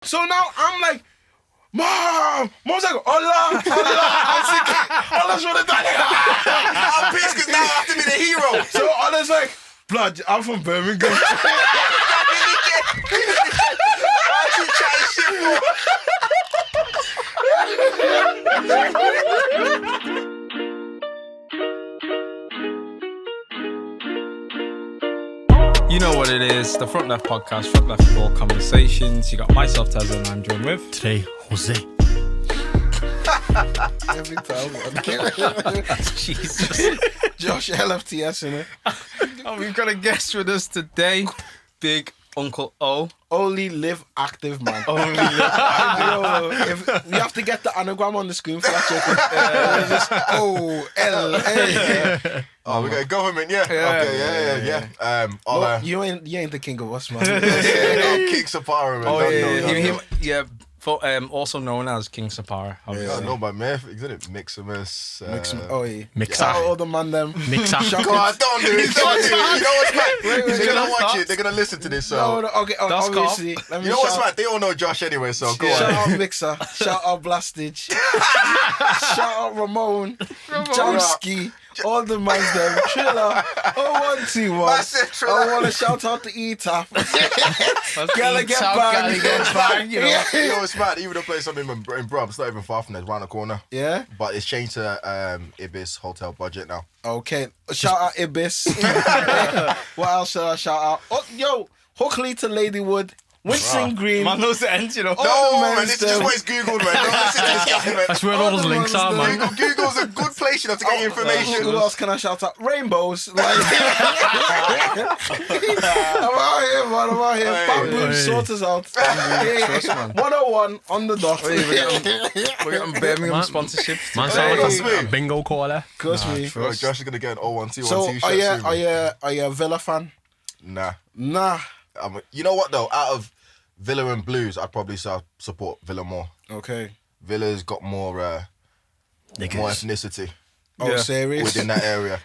So now I'm like, Mom's like, Allah. I'm thinking, Allah's really done it. I'm pissed because now I have to be the hero. So Allah's like, blood, I'm from Birmingham. Why you chatting shit for? You know what it is, the Front Left Podcast, Front Left of all Conversations. You got myself, Taz, and I'm joined with... Today, Jose. Every time, man. Jesus. Josh LFTS, innit? Oh, we've got a guest with us today, Big Uncle O. Only live active, man. Only live If we have to get the anagram on the screen for that chicken. O-L-A. Oh, we got a government, yeah. Okay, yeah. Look, you ain't the king of us, man. King Sapara, man. Also known as King Sapara. I know my man, isn't it? Miximus. Mixer. Shout out all the man them. Mixer. God, don't do it. Don't do it. You know what's mad? They're going to watch it. They're going to listen to this. So. No, okay, obviously. You know what's mad? They all know Josh anyway, so go on. Shout out Mixer. Shout out Blastage. Shout out Ramon. Jamski. All the mans them. Triller. 0121. I want to shout out to E-Tap. Gala get banged. You know what's mad? Even the place I'm in Brum, it's not even far from there. It's around the corner. Yeah? But it's changed to Ibis Hotel Budget now. Okay. Shout out Ibis. What else should I shout out? Oh, yo, Hookley to Ladywood. Winston Green. Man knows the end, you know. No, man, this is just what it's Googled, man. Don't listen to this guy, man. That's where all those links are, man. Google's a good place, you know, to get information. Who else can I shout out? Rainbows. Like, I'm out here, man. I'm out here. Bamboo, sort us out. 101 on the dot. We're getting Birmingham sponsorship. Man, sound like a bingo caller. Curse me. Josh is going to get an 01 T1 So, t-shirt are you a Villa fan? Nah. You know what though? Out of Villa and Blues, I'd probably support Villa more. Okay. Villa's got more ethnicity. Oh, serious? Within that area.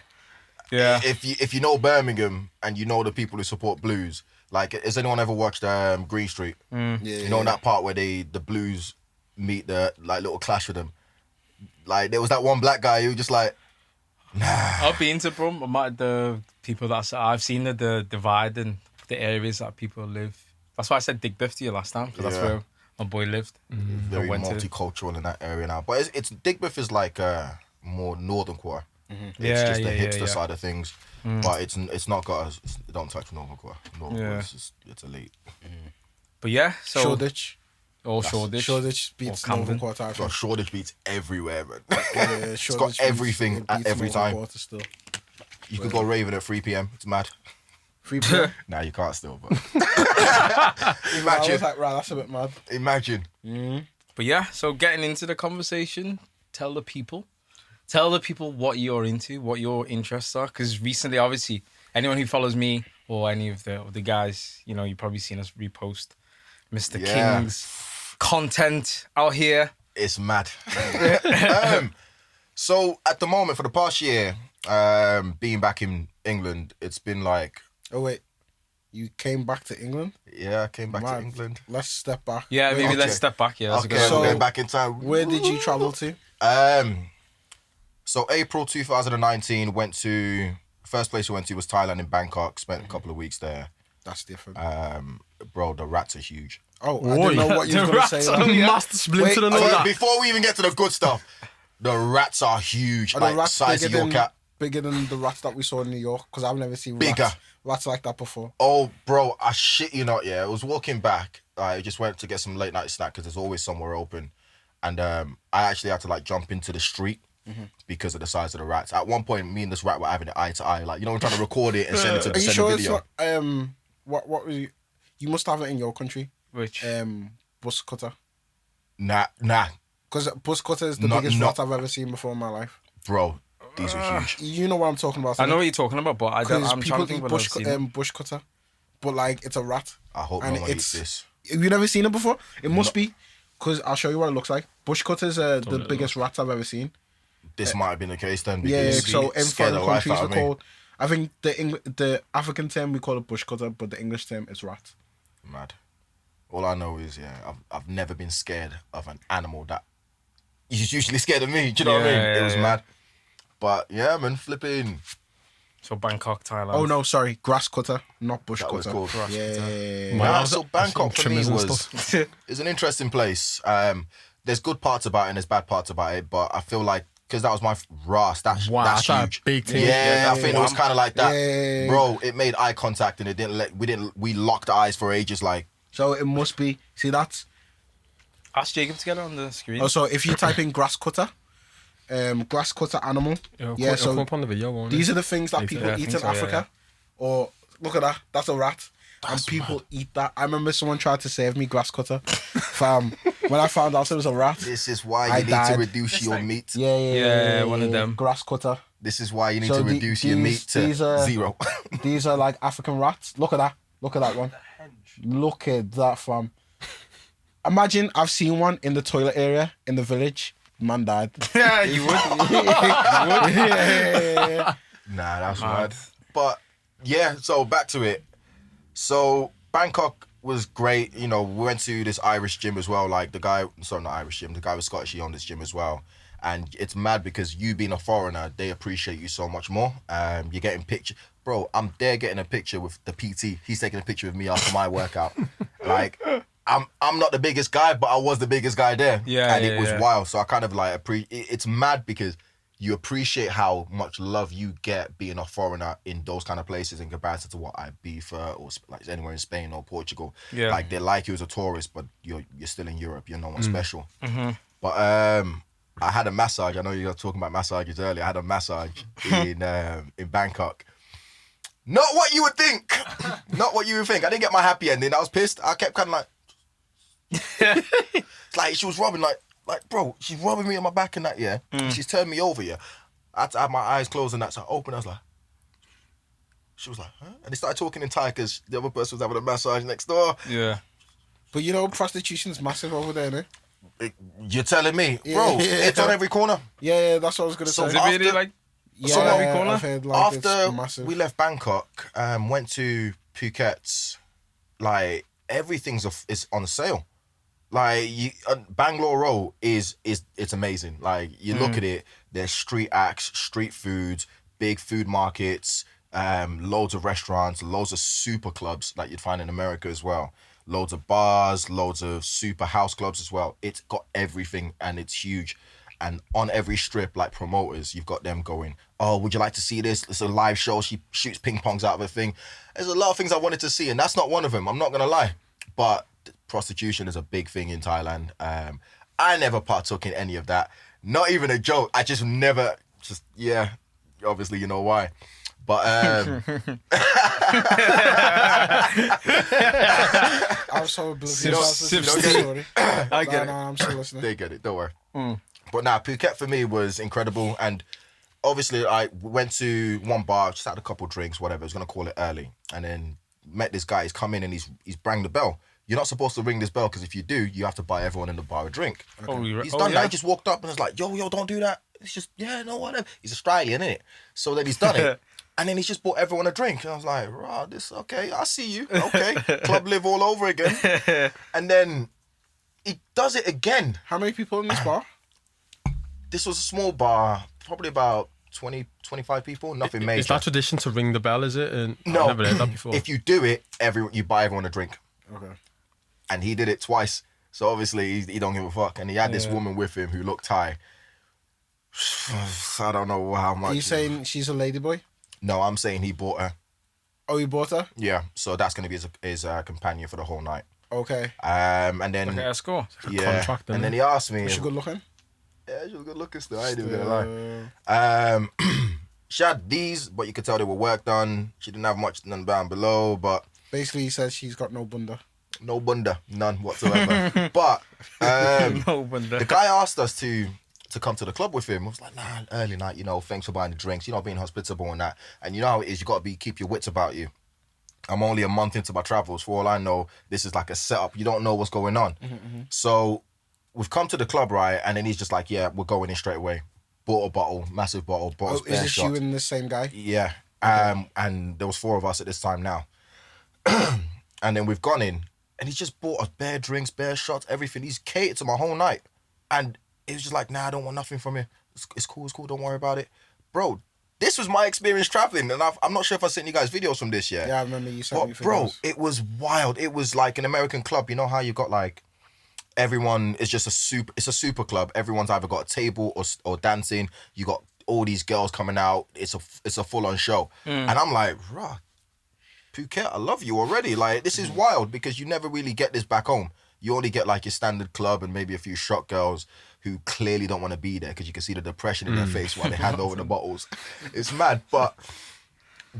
Yeah. If you know Birmingham and you know the people who support Blues, like, has anyone ever watched Green Street? Yeah, you know that part where the Blues meet the like little clash with them. Like there was that one black guy who just like, nah. I've been to Brum. The people I've seen the divide in the areas that people live. That's why I said Digbiff to you last time, because that's where my boy lived. Very multicultural in that area now. But it's Digbiff is like more northern quarter. It's just the hipster side of things. But it's not got it don't touch northern quarter. Northern quarter, it's elite. But yeah, so Shoreditch. Shoreditch beats northern quarter. Got Shoreditch beats everywhere, man. It's got everything at every time. Still. You could go Raving at 3 p.m. It's mad. 3 p.m. Nah, you can't still, but Imagine. I was like, right, that's a bit mad. Imagine. But yeah, so getting into the conversation, tell the people what you're into, what your interests are. Because recently, obviously, anyone who follows me or any of the guys, you know, you've probably seen us repost Mr. King's content out here. It's mad. So at the moment, for the past year, being back in England, it's been like... Oh, wait. You came back to England? Yeah, I came back to England. Let's step back. Yeah, maybe let's step back. Yeah, that's okay, so we're back in time. Where did you travel to? So April 2019, first place we went to was Thailand in Bangkok, spent a couple of weeks there. That's different. Bro, the rats are huge. Oh, I didn't know what you were going to say. Master Splinter and all that. Before we even get to the good stuff, the rats are huge. Are like the rats size of your cat. Bigger than the rats that we saw in New York? Because I've never seen rats like that before. Oh, bro, I shit you not, yeah. I was walking back. I just went to get some late night snack because there's always somewhere open. And I actually had to like jump into the street because of the size of the rats. At one point, me and this rat were having it eye to eye. Like, you know, I'm trying to record it and send it to the video. It's not, what was you must have it in your country. Which? Bus cutter. Nah. Because bus cutter is the biggest rat I've ever seen before in my life. Bro, these are huge. You know what I'm talking about. I know what you're talking about, but I'm trying to think what I've seen. Bush cutter, but like it's a rat. I hope no one eats this. Have you never seen it before? It must be, because I'll show you what it looks like. Bush cutters are the biggest rats I've ever seen. This might have been the case then. Yeah, so in foreign countries are called... I think the African term we call it bush cutter, but the English term is rat. Mad. All I know is, I've never been scared of an animal that is usually scared of me. Do you know what I mean? It was mad. But yeah, man, flipping. So Bangkok, Thailand. Oh no, sorry, grass cutter, not bush That was cutter. called. Yeah. So Bangkok for me is an interesting place. There's good parts about it and there's bad parts about it, but I feel like because that was my that's that's huge. a big thing. Yeah, I think it was kind of like that, Yeah. bro. It made eye contact and we locked eyes for ages, like. So it must be. See that's. Ask Jacob to get it on the screen. Oh, so if you type in grass cutter animal. It'll come up on the video, won't These it? are the things that people eat in Africa. Or look at that. That's a rat. And people eat that. I remember someone tried to save me grass cutter. Fam, when I found out it was a rat. This is why I you need died. to reduce your meat. Yeah, one of them. Grass cutter. This is why you need So to reduce your meat to these are- 0. These are like African rats. Look at that. Look at that one. Look at that, fam. Imagine I've seen one in the toilet area in the village. Man died. Yeah, you would. Nah, that's mad. But yeah, so back to it. So Bangkok was great. You know, we went to this Irish gym as well. Like the guy was Scottish. He owned this gym as well. And it's mad because you being a foreigner, they appreciate you so much more. You're getting picture, bro. I'm there getting a picture with the PT. He's taking a picture of me after my workout. Like, I'm not the biggest guy, but I was the biggest guy there. Yeah, and yeah, it was yeah. wild. So I kind of like it's mad because you appreciate how much love you get being a foreigner in those kind of places in comparison to what Ibiza or like anywhere in Spain or Portugal. Yeah. Like they like you as a tourist, but you're still in Europe. You're no one special. Mm-hmm. But I had a massage. I know you were talking about massages earlier. I had a massage in Bangkok. Not what you would think. Not what you would think. I didn't get my happy ending. I was pissed. I kept kind of like, it's like she was rubbing like bro, she's rubbing me on my back and that, yeah. She's turned me over, yeah. I had to have my eyes closed and that, so I opened. I was like, she was like, huh? And they started talking in Thai because the other person was having a massage next door. Yeah. But you know, prostitution's massive over there, no? You're telling me, Yeah, bro? yeah. It's on every corner. Yeah, that's what I was gonna So say. Is it really like? Yeah, so what we call I've it? heard, like, it's After massive. we left Bangkok, went to Phuket, like everything's is on sale. Like Bangalore Road is it's amazing. Like you look at it, there's street acts, street foods, big food markets, loads of restaurants, loads of super clubs like you'd find in America as well. Loads of bars, loads of super house clubs as well. It's got everything and it's huge. And on every strip, like promoters, you've got them going, oh, would you like to see this? It's a live show. She shoots ping pongs out of a thing. There's a lot of things I wanted to see, and that's not one of them. I'm not going to lie. But prostitution is a big thing in Thailand. I never partook in any of that. Not even a joke. I just never, yeah, obviously you know why. But I'm so oblivious. I get it. I'm still listening. They get it, don't worry. But nah, Phuket for me was incredible. And obviously I went to one bar, just had a couple drinks, whatever. I was going to call it early. And then met this guy. He's come in and he's rang the bell. You're not supposed to ring this bell because if you do, you have to buy everyone in the bar a drink. Okay. He's done that. He just walked up and was like, yo, don't do that. It's just, yeah, no, whatever. He's Australian, innit? So then he's done it. And then he's just bought everyone a drink. And I was like, right, this, okay, I see you. Okay. Club live all over again. And then he does it again. How many people in this bar? This was a small bar, probably about 20, 25 people, nothing major. Is that tradition to ring the bell, is it? And No. I've never heard that before. If you do it, you buy everyone a drink. Okay. And he did it twice. So obviously he don't give a fuck. And he had this woman with him who looked Thai. I don't know how much. Are you saying she's a ladyboy? No, I'm saying he bought her. Oh, you bought her? Yeah, so that's going to be his companion for the whole night. Okay. And then Okay, let's go. yeah, contract, and isn't then it? he asked me. Was she good looking? Yeah, she was good looking still. I ain't even gonna lie. She had these, but you could tell they were work done. She didn't have much none down below, but Basically, he says she's got no bunda. no bunda, none whatsoever. But No wonder. the guy asked us to come to the club with him. I was like, nah, early night, thanks for buying the drinks, being hospitable and that. And you know how it is, you got to keep your wits about you. I'm only a month into my travels. For all I know, this is like a setup. You don't know what's going on. So we've come to the club, right? And then he's just like, yeah, we're going in straight away. Bought a bottle, massive bottle, bottles, Oh, is this shots. you and the same guy? Yeah. And there was 4 of us at this time now. And then we've gone in And he just bought us bare drinks, bare shots, everything. He's catered to my whole night. And it was just like, nah, I don't want nothing from you. It's cool, don't worry about it. Bro, this was my experience traveling. And I'm not sure if I sent you guys videos from this yet. Yeah, I remember you sent me videos. Bro, it was wild. It was like an American club. You know how you got like, everyone is just it's a super club. Everyone's either got a table or dancing. You got all these girls coming out. It's a full-on show. And I'm like, rah, Phuket, I love you already. Like, this is wild because you never really get this back home. You only get like your standard club and maybe a few shot girls who clearly don't want to be there because you can see the depression in their face while they hand over the bottles. It's mad. But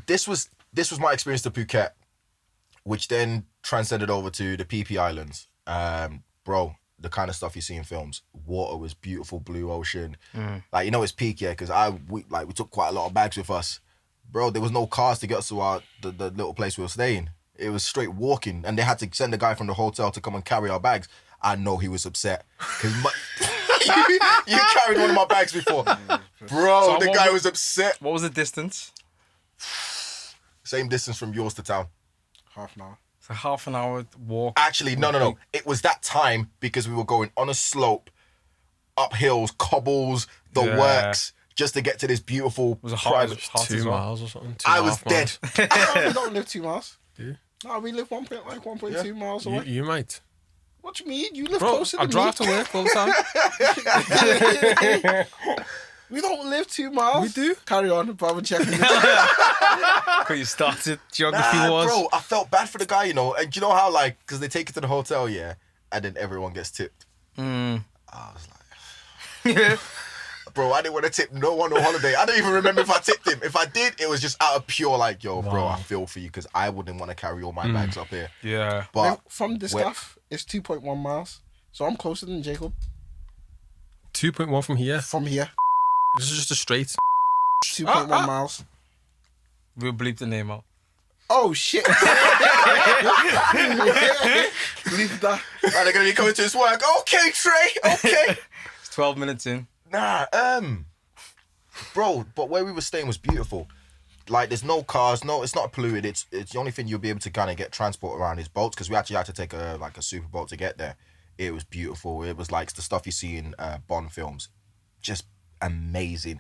this was my experience to Phuket, which then transcended over to the PP Islands. Bro, the kind of stuff you see in films. Water was beautiful, blue ocean. Like, you know, it's peak, yeah, because we took quite a lot of bags with us. Bro, there was no cars to get us to the little place we were staying. It was straight walking, and they had to send a guy from the hotel to come and carry our bags. I know he was upset because you carried one of my bags before, bro. So the guy was upset. What was the distance? Same distance from yours to town. Half an hour. It's a half an hour walk. Actually, no. It was that time because we were going on a slope, up hills, cobbles, the works, just to get to this beautiful private. 2 miles or something. I was dead. We don't live 2 miles. Do you? No, we live 1.2 miles away. You might. What do you mean? You live closer than me. I drive to work all the time. We don't live 2 miles. We do. Carry on, Bob, and checking. Because you started geography was. Bro, I felt bad for the guy, you know. And you know how, like, because they take it to the hotel, yeah, and then everyone gets tipped. I was like, bro, I didn't want to tip no one on holiday. I don't even remember if I tipped him. If I did, it was just out of pure, like, yo, bro, I feel for you because I wouldn't want to carry all my bags up here. Yeah. But from the stuff, it's 2.1 miles. So I'm closer than Jacob. 2.1 from here. From here. This is just a straight. 2.1 miles. We'll bleep the name out. Oh, shit. Leave that. Right, they're going to be coming to his work. Okay, Trey, okay. It's 12 minutes in. Nah, bro, but where we were staying was beautiful. Like, there's no cars, it's not polluted. It's the only thing you'll be able to kind of get transport around is boats because we actually had to take a super boat to get there. It was beautiful. It was like the stuff you see in Bond films. Just amazing.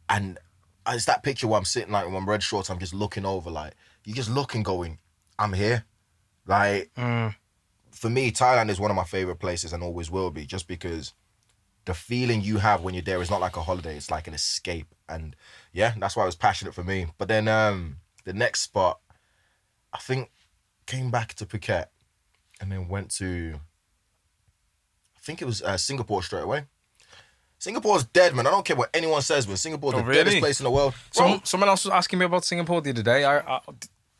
And it's that picture where I'm sitting like with my red shorts, I'm just looking over, like, you just looking going, I'm here. Like, for me, Thailand is one of my favorite places and always will be, just because the feeling you have when you're there is not like a holiday, it's like an escape. And yeah, that's why it was passionate for me. But then the next spot, I think, came back to Phuket and then went to, I think it was Singapore straight away. Singapore's dead, man. I don't care what anyone says, but Singapore's the deadest place in the world. Someone else was asking me about Singapore the other day.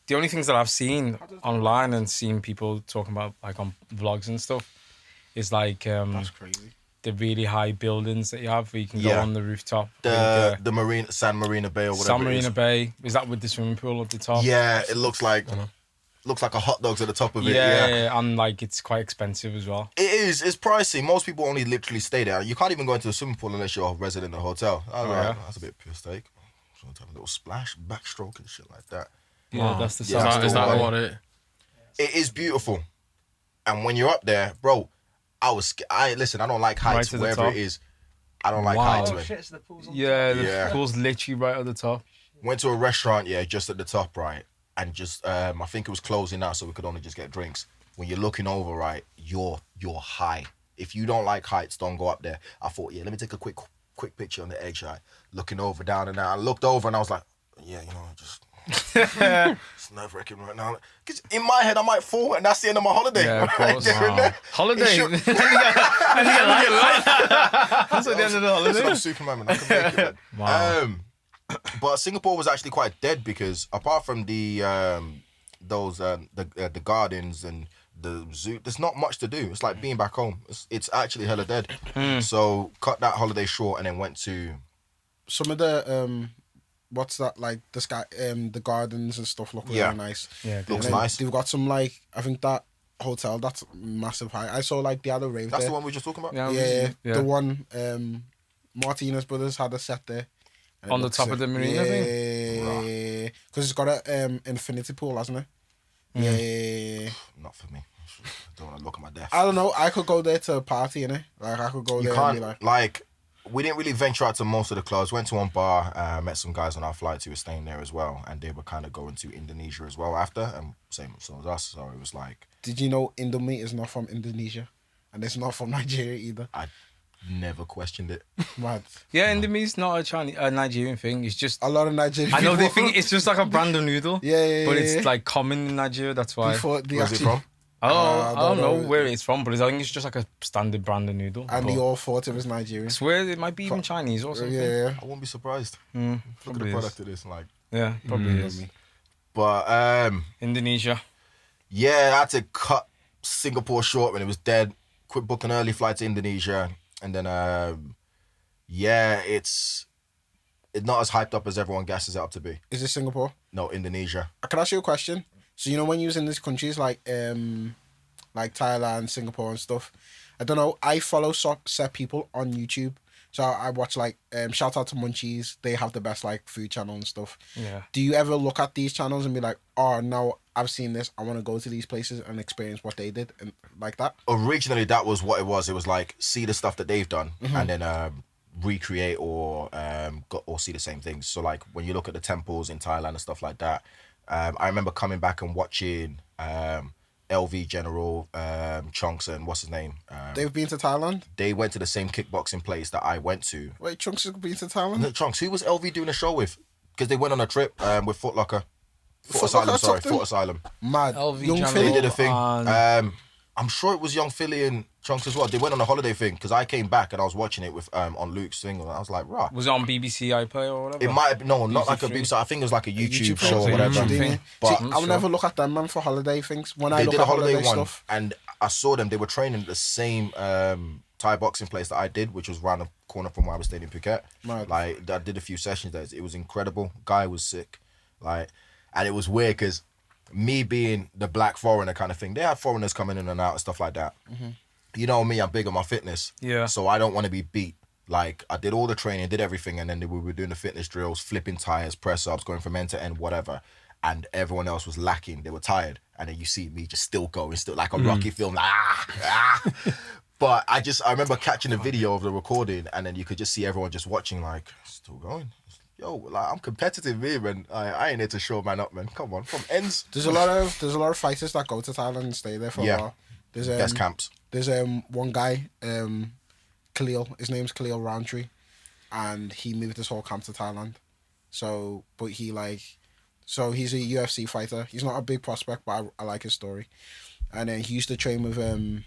The only things that I've seen online and seen people talking about, like, on vlogs and stuff, is like that's crazy. The really high buildings that you have where you can go on the rooftop. The Marina, San Marina Bay or whatever. San Marina Bay. Is that with the swimming pool at the top? Yeah, it looks like a hot dog's at the top of it. Yeah, and like it's quite expensive as well. It is. It's pricey. Most people only literally stay there. You can't even go into the swimming pool unless you're a resident of a hotel. That's a bit pure steak. So to have a little splash, backstroke and shit like that. Yeah, that's the Is that what it? It is beautiful. And when you're up there, bro, listen, I don't like heights wherever it is. I don't like heights. The pool's literally right at the top. Went to a restaurant, just at the top, right? And just, I think it was closing now, so we could only just get drinks. When you're looking over, right, you're high. If you don't like heights, don't go up there. I thought, let me take a quick picture on the edge, right? Looking over, down and down. I looked over and I was like, just... it's nerve-wracking right now. Because in my head, I might fall, and that's the end of my holiday. Yeah, of course. Holiday. That's at the end of the holiday. I'm Superman, man. I can make it. Wow. But Singapore was actually quite dead because apart from the gardens and the zoo, there's not much to do. It's like being back home. It's actually hella dead. So cut that holiday short and then went to some of the what's that, like the sky, the gardens and stuff look really nice. Yeah, looks nice. They've got some, like, I think that hotel that's massive high. I saw like the other rave. That's there. the one we were just talking about. Yeah. The one Martinez Brothers had a set there. On the top of the marina thing? Because it's got a infinity pool, hasn't it? Yeah. Not for me. don't want to look at my death. I don't know. I could go there to party, innit? Like, I could go there and be like... We didn't really venture out to most of the clubs. Went to one bar, met some guys on our flights who were staying there as well, and they were kind of going to Indonesia as well after, and same as us. So it was like... Did you know Indomie is not from Indonesia? And it's not from Nigeria either? I never questioned it. Mad. Yeah, Indomie is not a Nigerian thing. It's just... A lot of Nigerian I know they people- think it's just like a brand of noodle. Yeah. But it's like common in Nigeria, that's why. Where's it from? I don't know where it's from, but I think it's just like a standard brand of noodle. And they all thought it was Nigerian. I swear it might be even Chinese or something. Yeah. I won't be surprised. Mm, Look at probably the is. product of this, like... Yeah, probably is. But, Indonesia. yeah, I had to cut Singapore short when it was dead. Quit booking early flight to Indonesia. And then, it's not as hyped up as everyone guesses it up to be. Is it Singapore? No, Indonesia. Can I ask you a question? So, you know, when you was in these countries like Thailand, Singapore and stuff, I don't know, I follow set people on YouTube. So I watch like, shout out to Munchies. They have the best like food channel and stuff. Yeah. Do you ever look at these channels and be like, oh, no, I've seen this. I want to go to these places and experience what they did and like that? Originally, that was what it was. It was like, see the stuff that they've done and then recreate or see the same things. So like when you look at the temples in Thailand and stuff like that, I remember coming back and watching LV General, Chunks and what's his name? They've been to Thailand? They went to the same kickboxing place that I went to. Wait, Chunks has been to Thailand? No, Chunks, who was LV doing a show with? Because they went on a trip with Foot Locker. Foot Locker Asylum, took them? Foot Asylum. Mad. LV Young General. They Philly? did a thing. And- I'm sure it was Young Philly and Chunks as well. They went on a holiday thing because I came back and I was watching it with on Luke's thing and I was like, right. Was it on BBC iPlayer or whatever? It might have been, no, not YouTube like a stream? BBC. I think it was like a YouTube, thing. show or whatever. thing. But See, I'll never look at them, man, for holiday things. When I they look did a at holiday holiday one stuff, and I saw them. They were training at the same Thai boxing place that I did, which was around the corner from where I was staying in Phuket. Mad. Like I did a few sessions there. It was incredible. Guy was sick. Like, and it was weird because me being the black foreigner kind of thing, they had foreigners coming in and out and stuff like that. You know me, I'm big on my fitness. Yeah. So I don't want to be beat. Like, I did all the training, did everything, and then we were doing the fitness drills, flipping tires, press-ups, going from end to end, whatever. And everyone else was lacking. They were tired. And then you see me just still going, still like a Rocky film, like, But I remember catching a video of the recording, and then you could just see everyone just watching, like, still going. Yo, like, I'm competitive here, man. I ain't here to show man up, man. Come on, from ends. there's a lot of fighters that go to Thailand and stay there for a while. There's Best camps. There's one guy, Khalil. His name's Khalil Roundtree, and he moved his whole camp to Thailand. So, but he's a UFC fighter. He's not a big prospect, but I like his story. And then he used to train with you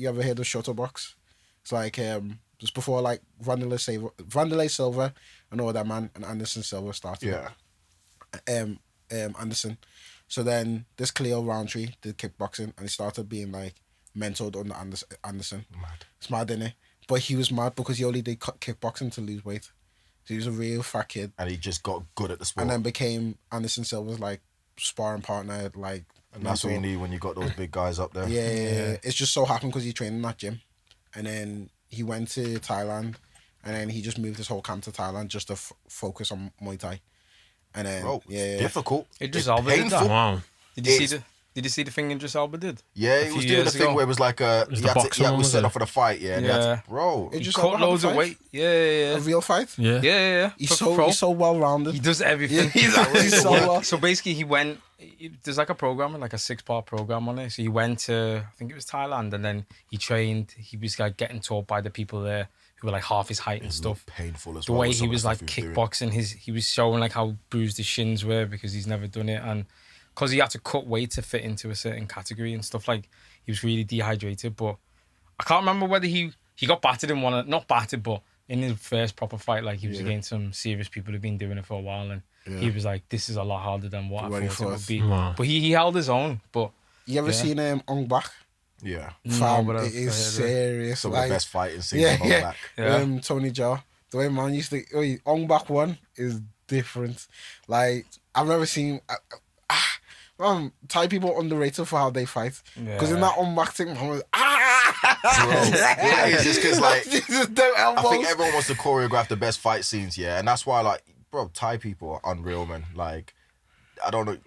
ever heard of Shuttlebox? It's like just before like Vanderlei Silva and all that man and Anderson Silva started. Yeah. Anderson. So then this Khalil Roundtree did kickboxing and he started being like mentored under Anderson. Mad. It's mad, innit? But he was mad because he only did kickboxing to lose weight. So he was a real fat kid. And he just got good at the sport. And then became Anderson Silva's like sparring partner, like. And that's what you need when you got those big guys up there. Yeah. It's just so happened because he trained in that gym. And then he went to Thailand and then he just moved his whole camp to Thailand just to focus on Muay Thai. And then, Bro, it's difficult. Idris It's Elba did that. painful. Wow. Did you see the thing Idris Elba did? Yeah, A he few was doing the years thing ago. where it was like he was set up for the fight, yeah. And he had to, bro. It He just cut Elba had loads the of fight? weight. Yeah. A real fight? Yeah. Yeah. He's Pro. so well rounded. He does everything. Yeah, he's so well. So basically, he went. There's like a program, like a 6-part program on it. So he went to, I think it was Thailand, and then he trained. He was like getting taught by the people there who were like half his height and stuff. Painful as The well. way with some he of the was like stuff he was doing. kickboxing, he was showing like how bruised his shins were because he's never done it, and because he had to cut weight to fit into a certain category and stuff. Like he was really dehydrated. But I can't remember whether he got battered in one, not battered, but in his first proper fight, like he was against some serious people who've been doing it for a while, and he was like, "This is a lot harder than what I thought it would be." Wow. But he held his own. But You ever seen Ong Bak? Yeah. Fam, but it is serious. Some like, of the best fighting scenes yeah, on yeah. back. Yeah. Tony Jaa. The way man used to... Ong Bak 1 is different. Like, I've never seen... Thai people underrated for how they fight. Because in that Ong Bak thing, man was... Yeah, it's just because like Jesus, them I think elbows. everyone wants to choreograph the best fight scenes, yeah, and that's why like, bro, Thai people are unreal, man. Like, I don't know.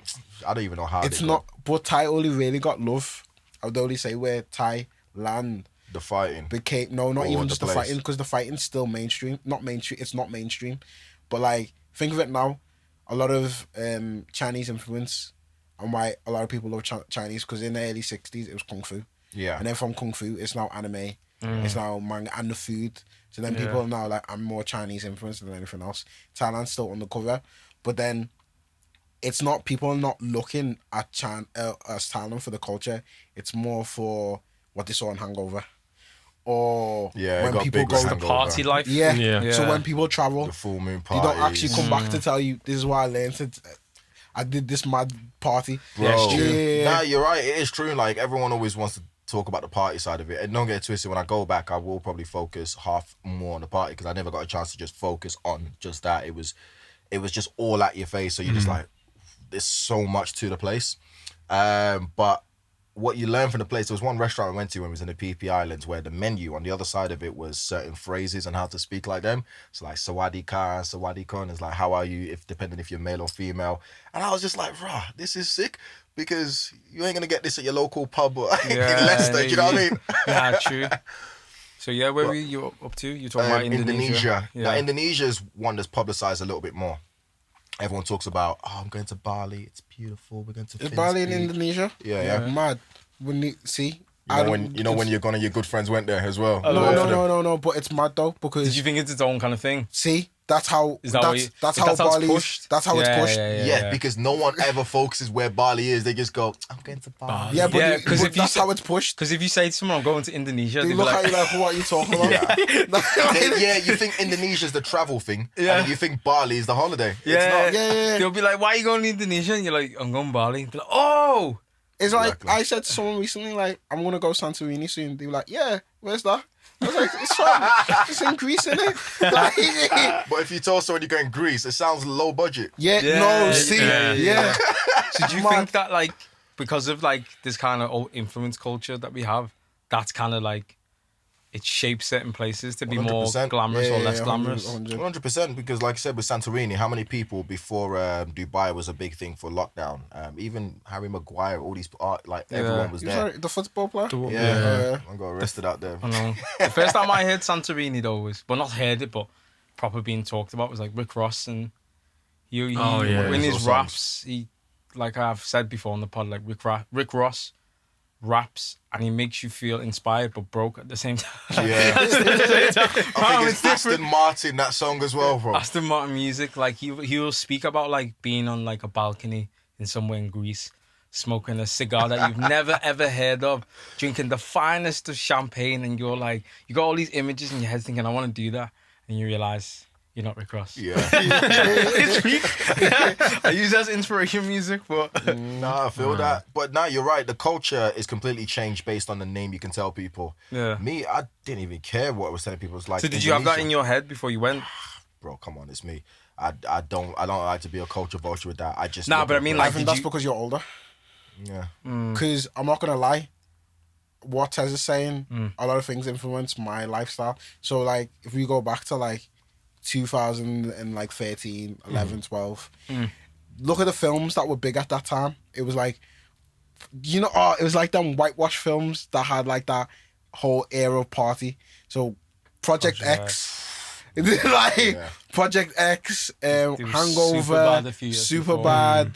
I don't even know how. It's not. But Thai only really got love. I would only say where Thailand the fighting became not Or even the just the place. fighting, because the fighting's still mainstream. Not mainstream. It's not mainstream. But like, think of it now. A lot of Chinese influence, and why a lot of people love Chinese, because in the early 60s it was kung fu. Yeah. And then from kung fu, it's now anime. It's now manga and the food. So then people are now like, I'm more Chinese influenced than anything else. Thailand's still on the cover, but then it's not, people are not looking at as Thailand for the culture. It's more for what they saw in Hangover. Or Yeah, it when got people big go with The Hangover. party life. Yeah. Yeah. So when people travel, the full moon they party. don't actually come back to tell you, this is why I learned it. I did this mad party. Bro, Yeah, it's true. Yeah. Nah, you're right. It is true. Like, everyone always wants to talk about the party side of it. And don't get it twisted, when I go back, I will probably focus half more on the party, because I never got a chance to just focus on just that. It was just all at your face. So you're just like, there's so much to the place. But what you learn from the place, there was one restaurant I went to when we was in the PP Islands where the menu on the other side of it was certain phrases and how to speak like them. So like Sawadee Ka, Sawadee Kun is like, how are you, depending if you're male or female. And I was just like, rah, this is sick, because you ain't gonna get this at your local pub or in Leicester. Do you know what I mean? Yeah, true. So yeah, where were you up to? You talking about Indonesia? Now, Indonesia is one that's publicized a little bit more. Everyone talks about, I'm going to Bali. It's beautiful. We're going to. Is Bali in Fiji. Indonesia? Yeah. Mad. When you see, You know when you're gone and your good friends went there as well. No. But it's mad though, because Did you think it's its own kind of thing? see, that's how. Is that what you- that's if how that's how it's Bali. pushed? That's how it's pushed. Yeah, because no one ever focuses where Bali is. They just go, I'm going to Bali. Yeah, but, Yeah, because if you that's say- how it's pushed. Because if you say to someone, I'm going to Indonesia, They they'd be look like, at you like, what are you talking about? Yeah, you think Indonesia's the travel thing, Yeah. and you think Bali is the holiday. yeah, It's not. Yeah. They'll be like, why are you going to Indonesia? And you're like, I'm going to Bali. Be like, oh, It's like, Exactly. I said to someone recently, like, I'm gonna go Santorini soon. They were like, yeah, where's that? I was like, it's from, it's in Greece, innit? Like, But if you told someone you're going Greece, it sounds low budget. yeah, Yeah, no, see, yeah. yeah. So do you Mad. think that, like, because of like this kind of influence culture that we have, that's kind of like it shapes certain places to be more 100%. glamorous or less 100, glamorous? 100. 100%, because like I said with Santorini, how many people before Dubai was a big thing for lockdown? Even Harry Maguire, all these everyone was You there. sorry, the football player? Yeah, I got arrested out there. I know. The first time I heard Santorini though was, well, not heard it, but proper being talked about was like Rick Ross, and he Oh, yeah. in his Those raps, he, like I've said before on the pod, like Rick Ross raps and he makes you feel inspired but broke at the same time. Yeah. I think it's it's Aston Martin, that song as well, bro. Aston Martin music, like he will speak about like being on like a balcony in somewhere in Greece, smoking a cigar that you've never ever heard of, drinking the finest of champagne, and you're like, you got all these images in your head thinking, I want to do that, and you realize you're not Rick Ross. Yeah. It's weak. I use that as inspiration music, but Nah, I feel that. But now you're right. The culture is completely changed based on the name you can tell people. yeah. Me, I didn't even care what I was telling people. It's like, So did you have that Indonesia. in your head before you went? Bro, come on, it's me. I don't like to be a culture vulture with that. I just Nah, look but at I mean, the- I like, think did that's you- because you're older. yeah. Because I'm not gonna lie, what Tez is saying, a lot of things influence my lifestyle. So like, if we go back to like 2013, 11, 12, look at the films that were big at that time. It was like, it was like them whitewash films that had like that whole era of party. So Project X, like Yeah. Project X, was Hangover, Superbad a few years before. Superbad.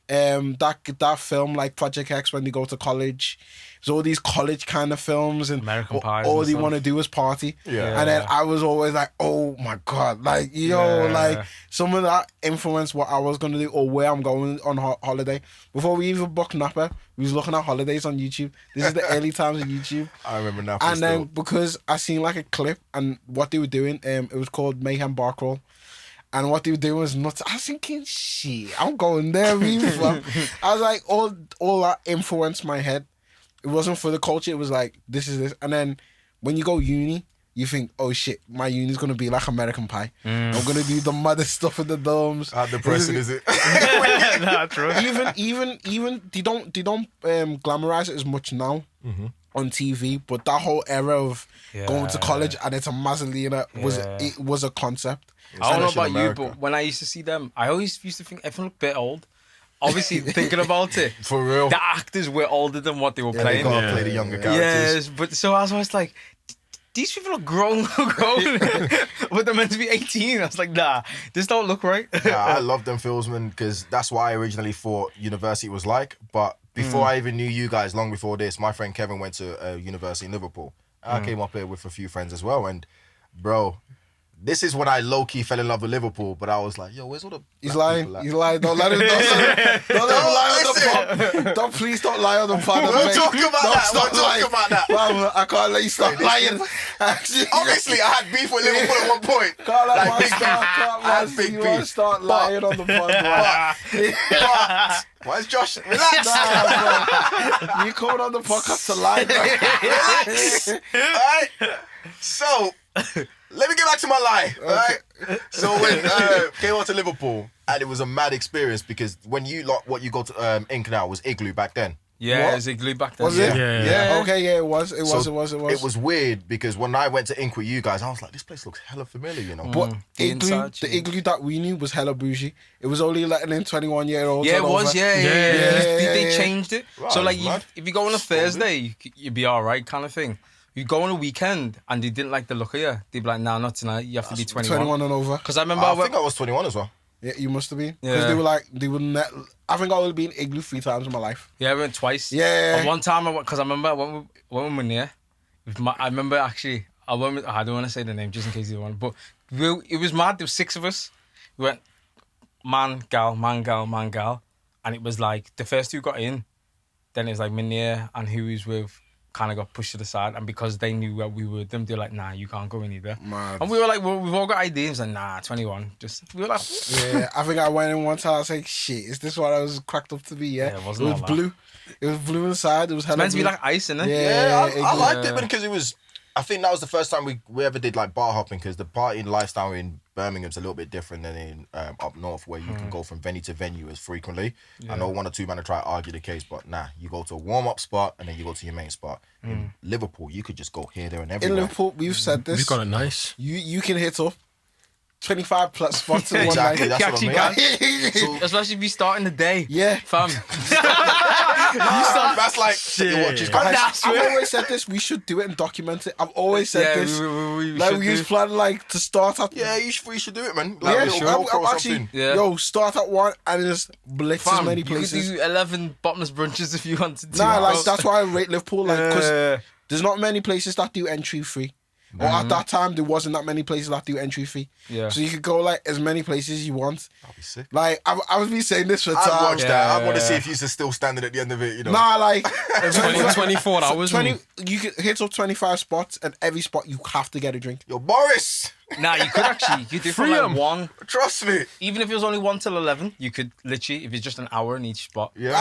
That film like Project X, when they go to college, so all these college kind of films, and American Pies all and they stuff. want to do is party. Yeah. And then I was always like, oh my god, like like some of that influenced what I was gonna do or where I'm going on holiday. Before we even booked Napa, we was looking at holidays on YouTube. This is the early times of YouTube. I remember now. And then because I seen like a clip and what they were doing, it was called Mayhem Bar Crawl. And what they were doing was nuts. I was thinking, shit, I'm going there. Fam. I was like, all that influenced my head. It wasn't for the culture. It was like, this is this. And then when you go uni, you think, oh shit, my uni's going to be like American Pie. I'm going to do the maddest stuff in the dorms. how depressing is it? Nah, true. Even they don't glamorize it as much now on TV, but that whole era of going to college and it's a Mazzolina was a concept. I don't know Especially about in America. you, but when I used to see them, I always used to think everyone looked a bit old. obviously thinking about it, For real. the actors were older than what they were They playing. gotta play the younger characters. Yes, but so I was always like, these people are grown, but they're meant to be 18. I was like, nah, this don't look right. Yeah, I love them films, man, because that's what I originally thought university was like. But before I even knew you guys, long before this, my friend Kevin went to a university in Liverpool. I came up here with a few friends as well, and bro, this is when I low-key fell in love with Liverpool, but I was like, yo, where's all the He's black lying. people at? He's lying. Don't let him. Don't lie on the pod. Please don't lie on the pod. We'll talk about that. Stop We'll talk lying. about that. Bro, I can't let you stop lying. Obviously, I had beef with Liverpool at one point. Can't let Like, man big start. beef. Can't I had man big you want to beef. start lying on the pod. But why is Josh? Relax. Nah, bro. You coming on the podcast to lie, bro. Relax. Alright. So, let me get back to my lie. Alright. So when came on to Liverpool, and it was a mad experience because when you what you go to Ink now was Igloo back then. Yeah, What? it was Igloo back then. Was it? Yeah. Okay, yeah, it was. It was. So It was weird because when I went to Ink with you guys, I was like, this place looks hella familiar, you know. But The igloo, inside, the igloo that we knew was hella bougie. It was only letting in 21-year-olds. Yeah, it was. over. Yeah. They changed it. Right, So like, mad. if you go on a Thursday, you'd be all right, kind of thing. You go on a weekend and they didn't like the look of you, they'd be like, nah, not tonight. You have to be 21. 21 and over. Because I remember I I went, think I was 21 as well. Yeah, you must have been. Because Yeah. they were like, they would not. I think I would have been igloo 3 times in my life. yeah, I went twice. Yeah. And one time, because I remember when we were near, I remember actually, I don't want to say the name just in case you want, but it was mad. There was 6 of us. We went man, gal, and it was like the first 2 got in. Then it was like Munir and who he was with kind of got pushed to the side, and because they knew where we were with them, they're like, nah, you can't go in either. Mad. And we were like, well, we've all got IDs, and like, nah, 21. We were like, Yeah, I think I went in one time. I was like, shit, is this what I was cracked up to be? Yeah, Yeah, it wasn't was all that. blue. It was blue inside. It was hella meant to be blue. like ice, innit? Yeah. I igloo. liked it because it was. I think that was the first time we ever did like bar hopping because the partying lifestyle in Birmingham's a little bit different than in up north where you can go from venue to venue as frequently. I know 1 or 2 men are trying to argue the case, but nah, you go to a warm up spot and then you go to your main spot. In Liverpool, you could just go here, there, and In everywhere. Liverpool, we've said this. We've got it nice. You can hit up 25 plus spots in one Exactly, night. that's what I Actually, mean. Especially if you start in the day. Yeah. Fam. That's like what, just I've That's I've it. always said this. We should do it and document it. I've always said Yeah, this. we Like should we do. used plan like to start at yeah, we should do it, man. Like yeah, a little sure. GoPro or Actually, something. Yeah. yo, start at 1 and just blitz as Fam, many you places. could do 11 bottomless brunches if you wanted to. Nah, like bro. that's why I rate Liverpool. Like, because Yeah. there's not many places that do entry free. Or at that time, there wasn't that many places that do entry fee. Yeah. So you could go like as many places as you want. That'd be sick. Like I was been saying this for I'd time. watch that. I want to Yeah. see if you're still standing at the end of it, you know. Nah, like 24 hours. 20. You could hit up 25 spots, and every spot you have to get a drink. Yo, Boris, Nah, you could actually. You could do from Freedom. like 1. trust me. Even if it was only 1 till 11, you could literally, if it's just an hour in each spot. Yeah.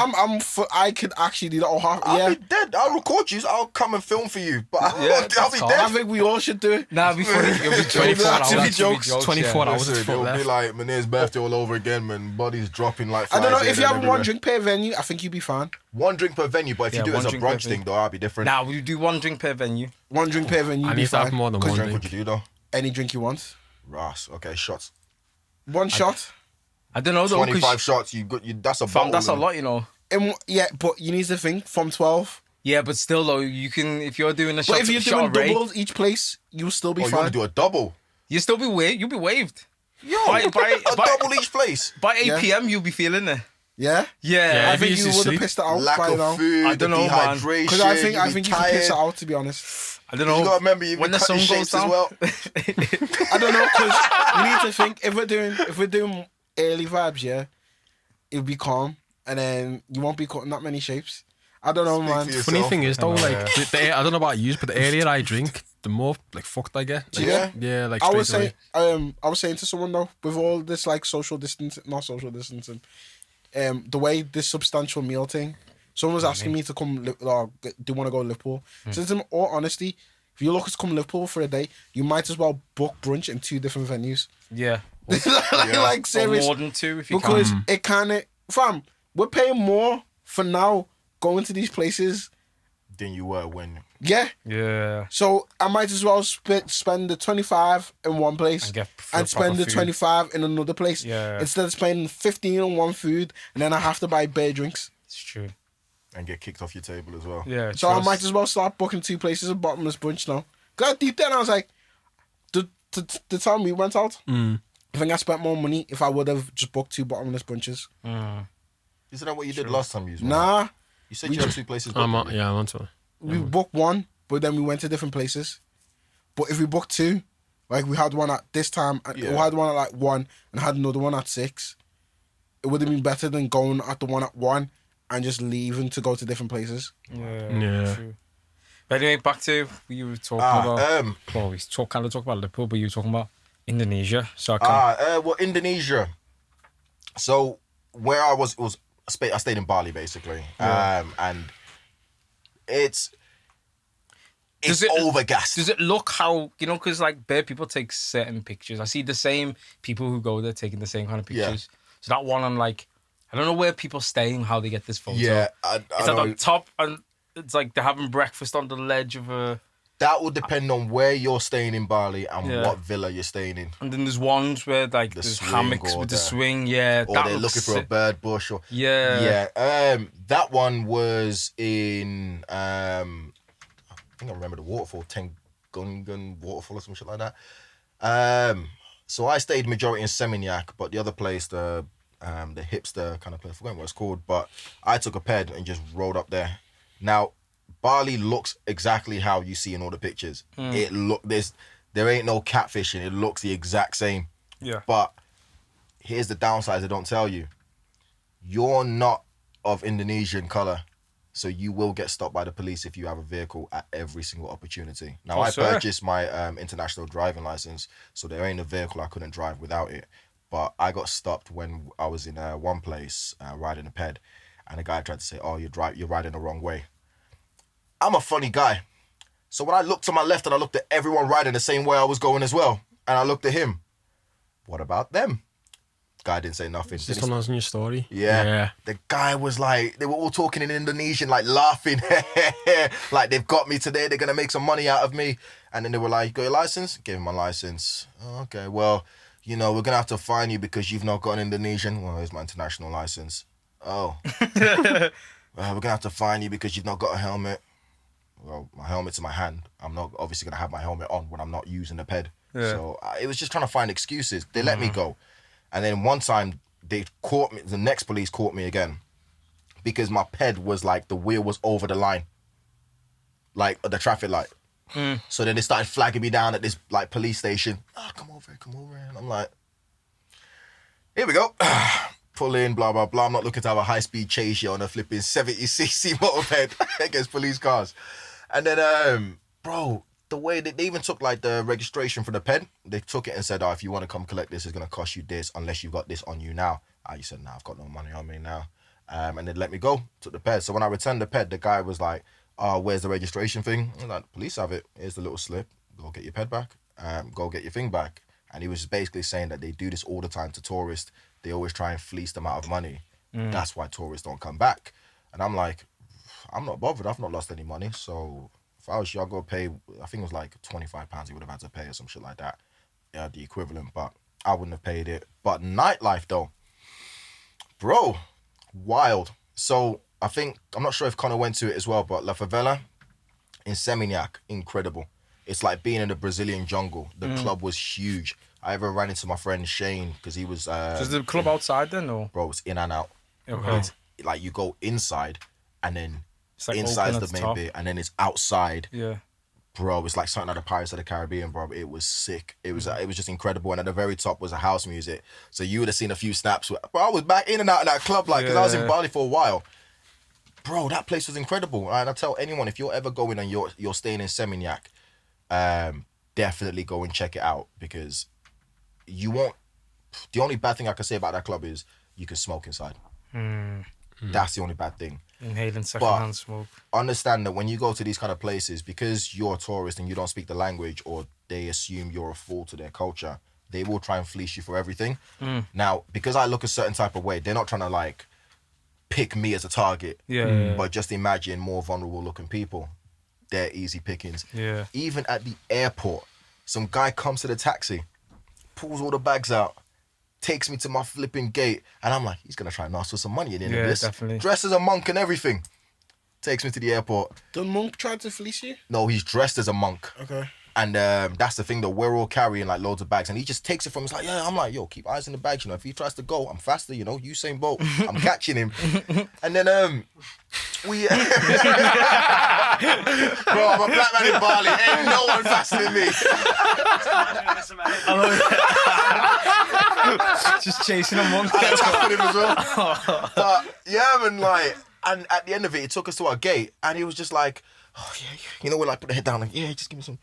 I could actually do that. Or half. I'll Yeah. be dead. I'll record you. I'll come and film for you. But Yeah, I'll that's be calm. I dead. think we all should do it. Nah, it'd be funny. It'll be 24 hours. Actually, Actually, jokes. 24 yeah. hours. Listen, It's it'll left. be like Manir's birthday all over again, man. Body's dropping like I don't know flies if in you and have one everywhere. drink per venue. I think you'd be fine. 1 drink per venue, but if Yeah, you do it 1 as a drink per brunch venue. thing, though, I'll be different. Nah, we do 1 drink per venue. 1 drink per venue. I You'd be need to have fine. more than What one drink would drink. you do, though? Any drink you want. Ross, okay, shots. 1 shot. I don't know though. 25 shots, you that's a Fam, bottle. that's a man. lot, you know. Yeah, but you need to think from 12. Yeah, but still though, you can, if you're doing a shot, But if you're shot doing of Ray, doubles each place, you'll still be Oh, you want fine. to do a double? you'll still be waved. You'll be waved. Yo, By a double each place. by 8 Yeah. p.m. you'll be feeling it. Yeah? Yeah. I if think you you used to would have sleep. pissed it out Lack by of now. food, I don't know, man. dehydration. Because I think you'd be you can piss it tired. out, to be honest. I don't know. You gotta remember, you when be the sun cutting goes shapes down. as well. I don't know, because you need to think, if we're doing early vibes, yeah, it'll be calm, and then you won't be cutting that many shapes. I don't know, Speak man. for yourself. Funny thing is though, I know, like I don't know about you, but the earlier I drink, the more like fucked I get. Like, Yeah. yeah, like I was straight saying, away. I was saying to someone though, with all this like social distancing, not social distancing, the way this substantial meal thing, someone was asking me to come, do you want to go to Liverpool? So in all honesty, if you look to come to Liverpool for a day, you might as well book brunch in 2 different venues. Yeah. Like Or serious, more than 2 if you because can. it kind of, fam, we're paying more for now going to these places than you were when. Yeah. Yeah. So I might as well spend the 25 in one place and spend the 25 in another place. Yeah. Instead of spending 15 on one food and then I have to buy beer drinks. It's true. And get kicked off your table as well. Yeah. So I might as well start booking 2 places of bottomless brunch now. Got deep down, I was like, the time we went out, I think I spent more money if I would have just booked 2 bottomless brunches. Isn't that what you did last time you was Nah. You said you had 2 places. I'm on to it. We booked 1, but then we went to different places. But if we booked 2, like we had one at this time, we had one at like 1 and had another one at 6, it would have been better than going at the one at 1 and just leaving to go to different places. Yeah. True. But anyway, back to what you were talking about. Well, we kind of talk about Liverpool, but you were talking about Indonesia. So Indonesia. So where I was, I stayed in Bali basically, and it's overgassed. Does it look how, because like bare people take certain pictures. I see the same people who go there taking the same kind of pictures. Yeah. So that one, I'm like, I don't know where people stay and how they get this photo. Yeah, it's at the top, and it's like they're having breakfast on the ledge of a. That will depend on where you're staying in Bali and what villa you're staying in. And then there's ones where like there's hammocks with the swing, or they're looking for a bird bush, or that one was in I think I remember the waterfall, Tengungan waterfall or some shit like that. So I stayed majority in Seminyak, but the other place, the hipster kind of place, I forgot what it's called, but I took a ped and just rode up there. Now, Bali looks exactly how you see in all the pictures. There ain't no catfishing. It looks the exact same. Yeah. But here's the downsides they don't tell you. You're not of Indonesian color, so you will get stopped by the police if you have a vehicle at every single opportunity. Now, I purchased my international driving license, so there ain't a vehicle I couldn't drive without it. But I got stopped when I was in one place riding a ped, and the guy tried to say, "Oh, you're riding the wrong way." I'm a funny guy. So when I looked to my left and I looked at everyone riding the same way I was going as well, and I looked at him, what about them? Guy didn't say nothing. Is this one was in your story? Yeah. The guy was like, they were all talking in Indonesian, like laughing. Like, they've got me today, they're going to make some money out of me. And then they were like, you got your license? Gave him my license. Oh, okay, well, we're going to have to fine you because you've not got an Indonesian. Well, here's my international license. Oh. We're going to have to fine you because you've not got a helmet. Well, my helmet's in my hand. I'm not obviously going to have my helmet on when I'm not using the ped. Yeah. So it was just trying to find excuses. They let me go. And then one time they caught me, the next police caught me again because my ped was like, the wheel was over the line, like the traffic light. So then they started flagging me down at this like police station. Oh, come over here. And I'm like, here we go. Pull in, blah, blah, blah. I'm not looking to have a high-speed chase here on a flipping 70cc moped against police cars. And then, bro, the way that they even took like the registration for the ped, they took it and said, if you want to come collect this, it's going to cost you this unless you've got this on you now. I said, I've got no money on me now. And they let me go, took the ped. So when I returned the ped, the guy was like, where's the registration thing? I'm like, police have it. Here's the little slip. Go get your ped back. Go get your thing back. And he was basically saying that they do this all the time to tourists. They always try and fleece them out of money. That's why tourists don't come back. And I'm like, I'm not bothered. I've not lost any money. So if I was you, I'll go pay, I think it was like £25 he would have had to pay or some shit like that. Yeah, the equivalent, but I wouldn't have paid it. But nightlife though, bro, wild. So I think, I'm not sure if Connor went to it as well, but La Favela in Seminyak, incredible. It's like being in the Brazilian jungle. The club was huge. I ever ran into my friend Shane because he was... is the club outside then, or? Bro, it's in and out. Okay. It's like you go inside and then like inside's the main bit and then it's outside. Yeah. Bro, it's like something out of Pirates of the Caribbean, bro. It was sick. It was just incredible. And at the very top was a house music. So you would have seen a few snaps. Bro, I was back in and out of that club, like, because I was in Bali for a while. Bro, that place was incredible. And I tell anyone, if you're ever going and you're staying in Seminyak, definitely go and check it out because you won't. The only bad thing I can say about that club is you can smoke inside. That's the only bad thing. Inhaling secondhand smoke. Understand that when you go to these kind of places, because you're a tourist and you don't speak the language, or they assume you're a fool to their culture, they will try and fleece you for everything. Now, because I look a certain type of way, they're not trying to like pick me as a target. Yeah. But just imagine more vulnerable looking people. They're easy pickings. Yeah. Even at the airport, some guy comes to the taxi, pulls all the bags out, takes me to my flipping gate, and I'm like, he's gonna try and ask for some money at the end of this. Definitely. Dressed as a monk and everything. Takes me to the airport. The monk tried to fleece you? No, he's dressed as a monk. Okay. And that's the thing, though. We're all carrying like loads of bags, and he just takes it from us like, yeah. I'm like, yo, keep eyes on the bags, you know. If he tries to go, I'm faster, you know. Usain Bolt, I'm catching him. And then we, bro, I'm a black man in Bali. Ain't no one faster than me. Just chasing a monk. I tackled him as well. But yeah, man, like, and at the end of it, he took us to our gate, and he was just like, oh yeah, you know, we're like, put the head down, like, yeah, just give me some.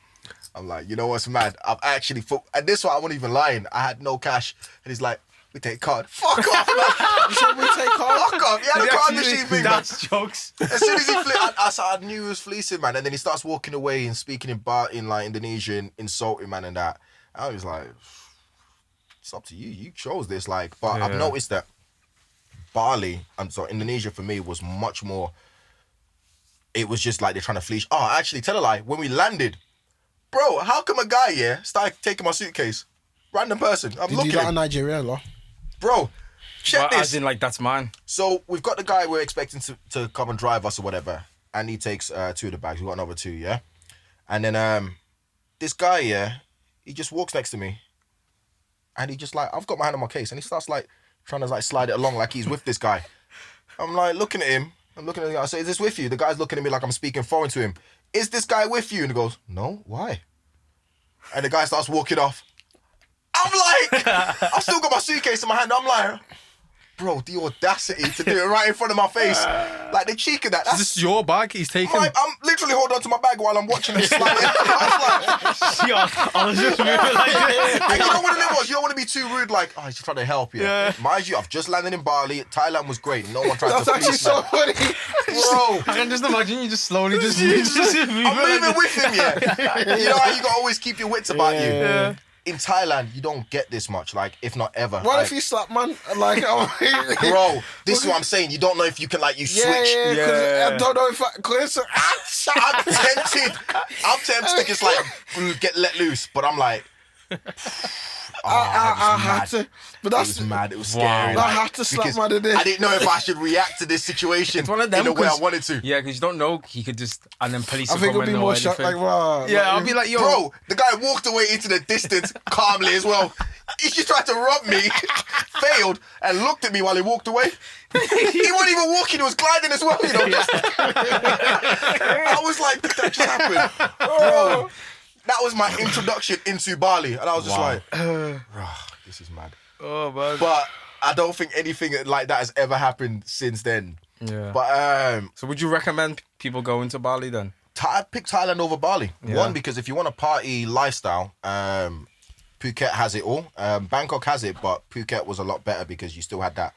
I'm like, you know what's mad? I've actually, and this one I wasn't even lying. I had no cash, and he's like, we take card. Fuck off, man. You said we take card? Fuck off. He had a card machine thing, man. That's jokes. As soon as he I knew he was fleecing, man. And then he starts walking away and speaking in like Indonesian, insulting, man, and that. I was like, it's up to you. You chose this, like. But I've noticed that Bali, Indonesia for me was much more. It was just like they're trying to fleece. Oh, actually, tell a lie. When we landed, bro, how come a guy started taking my suitcase? Random person. I'm Did looking. you that in Nigeria, though? Bro, check this. As in, like, that's mine. So we've got the guy we're expecting to come and drive us or whatever, and he takes 2 of the bags. We've got another 2, yeah? And then this guy, he just walks next to me, and he just like, I've got my hand on my case, and he starts like trying to like slide it along like he's with this guy. I'm like looking at him. I'm looking at the guy. I say, is this with you? The guy's looking at me like I'm speaking foreign to him. Is this guy with you? And he goes, no, why? And the guy starts walking off. I'm like, I've still got my suitcase in my hand. I'm like, bro, the audacity to do it right in front of my face. Like the cheek of that. Is this your bag he's taking? I'm literally holding on to my bag while I'm watching him slide it. I was just moving like this. And you know what it was? You don't want to be too rude, like, oh, he's trying to help you. Yeah. Mind you, I've just landed in Bali. Thailand was great. No one tried That's to actually fleece so me. funny. Bro, I can just imagine you just slowly just moving. I'm moving with him, yeah. You know how you got to always keep your wits about you? Yeah. In Thailand, you don't get this much, like, if not ever. What like, if you slap, man? Like, oh, bro, this is what I'm saying. You don't know if you can, like, you switch. Yeah. I don't know if I'm tempted to just, like, get let loose, but I'm like, I had to. But It that's was mad. It was Wow. scary. I had to slap because man in this. I didn't know if I should react to this situation It's one of them in the way I 'cause- wanted to. Yeah, because you don't know. He could just, and then police I will think come it'd be in more or shocked, anything. like, wow. Yeah, I'll be like, yo. Bro, the guy walked away into the distance calmly as well. He just tried to rob me, failed, and looked at me while he walked away. He wasn't even walking, he was gliding as well, you know. I was like, did that just happen? Bro, that was my introduction into Bali. And I was just like, this is mad. Oh, man. But I don't think anything like that has ever happened since then. Yeah. But So would you recommend people going to Bali then? I'd pick Thailand over Bali. Yeah. One, because if you want a party lifestyle, Phuket has it all. Bangkok has it, but Phuket was a lot better because you still had that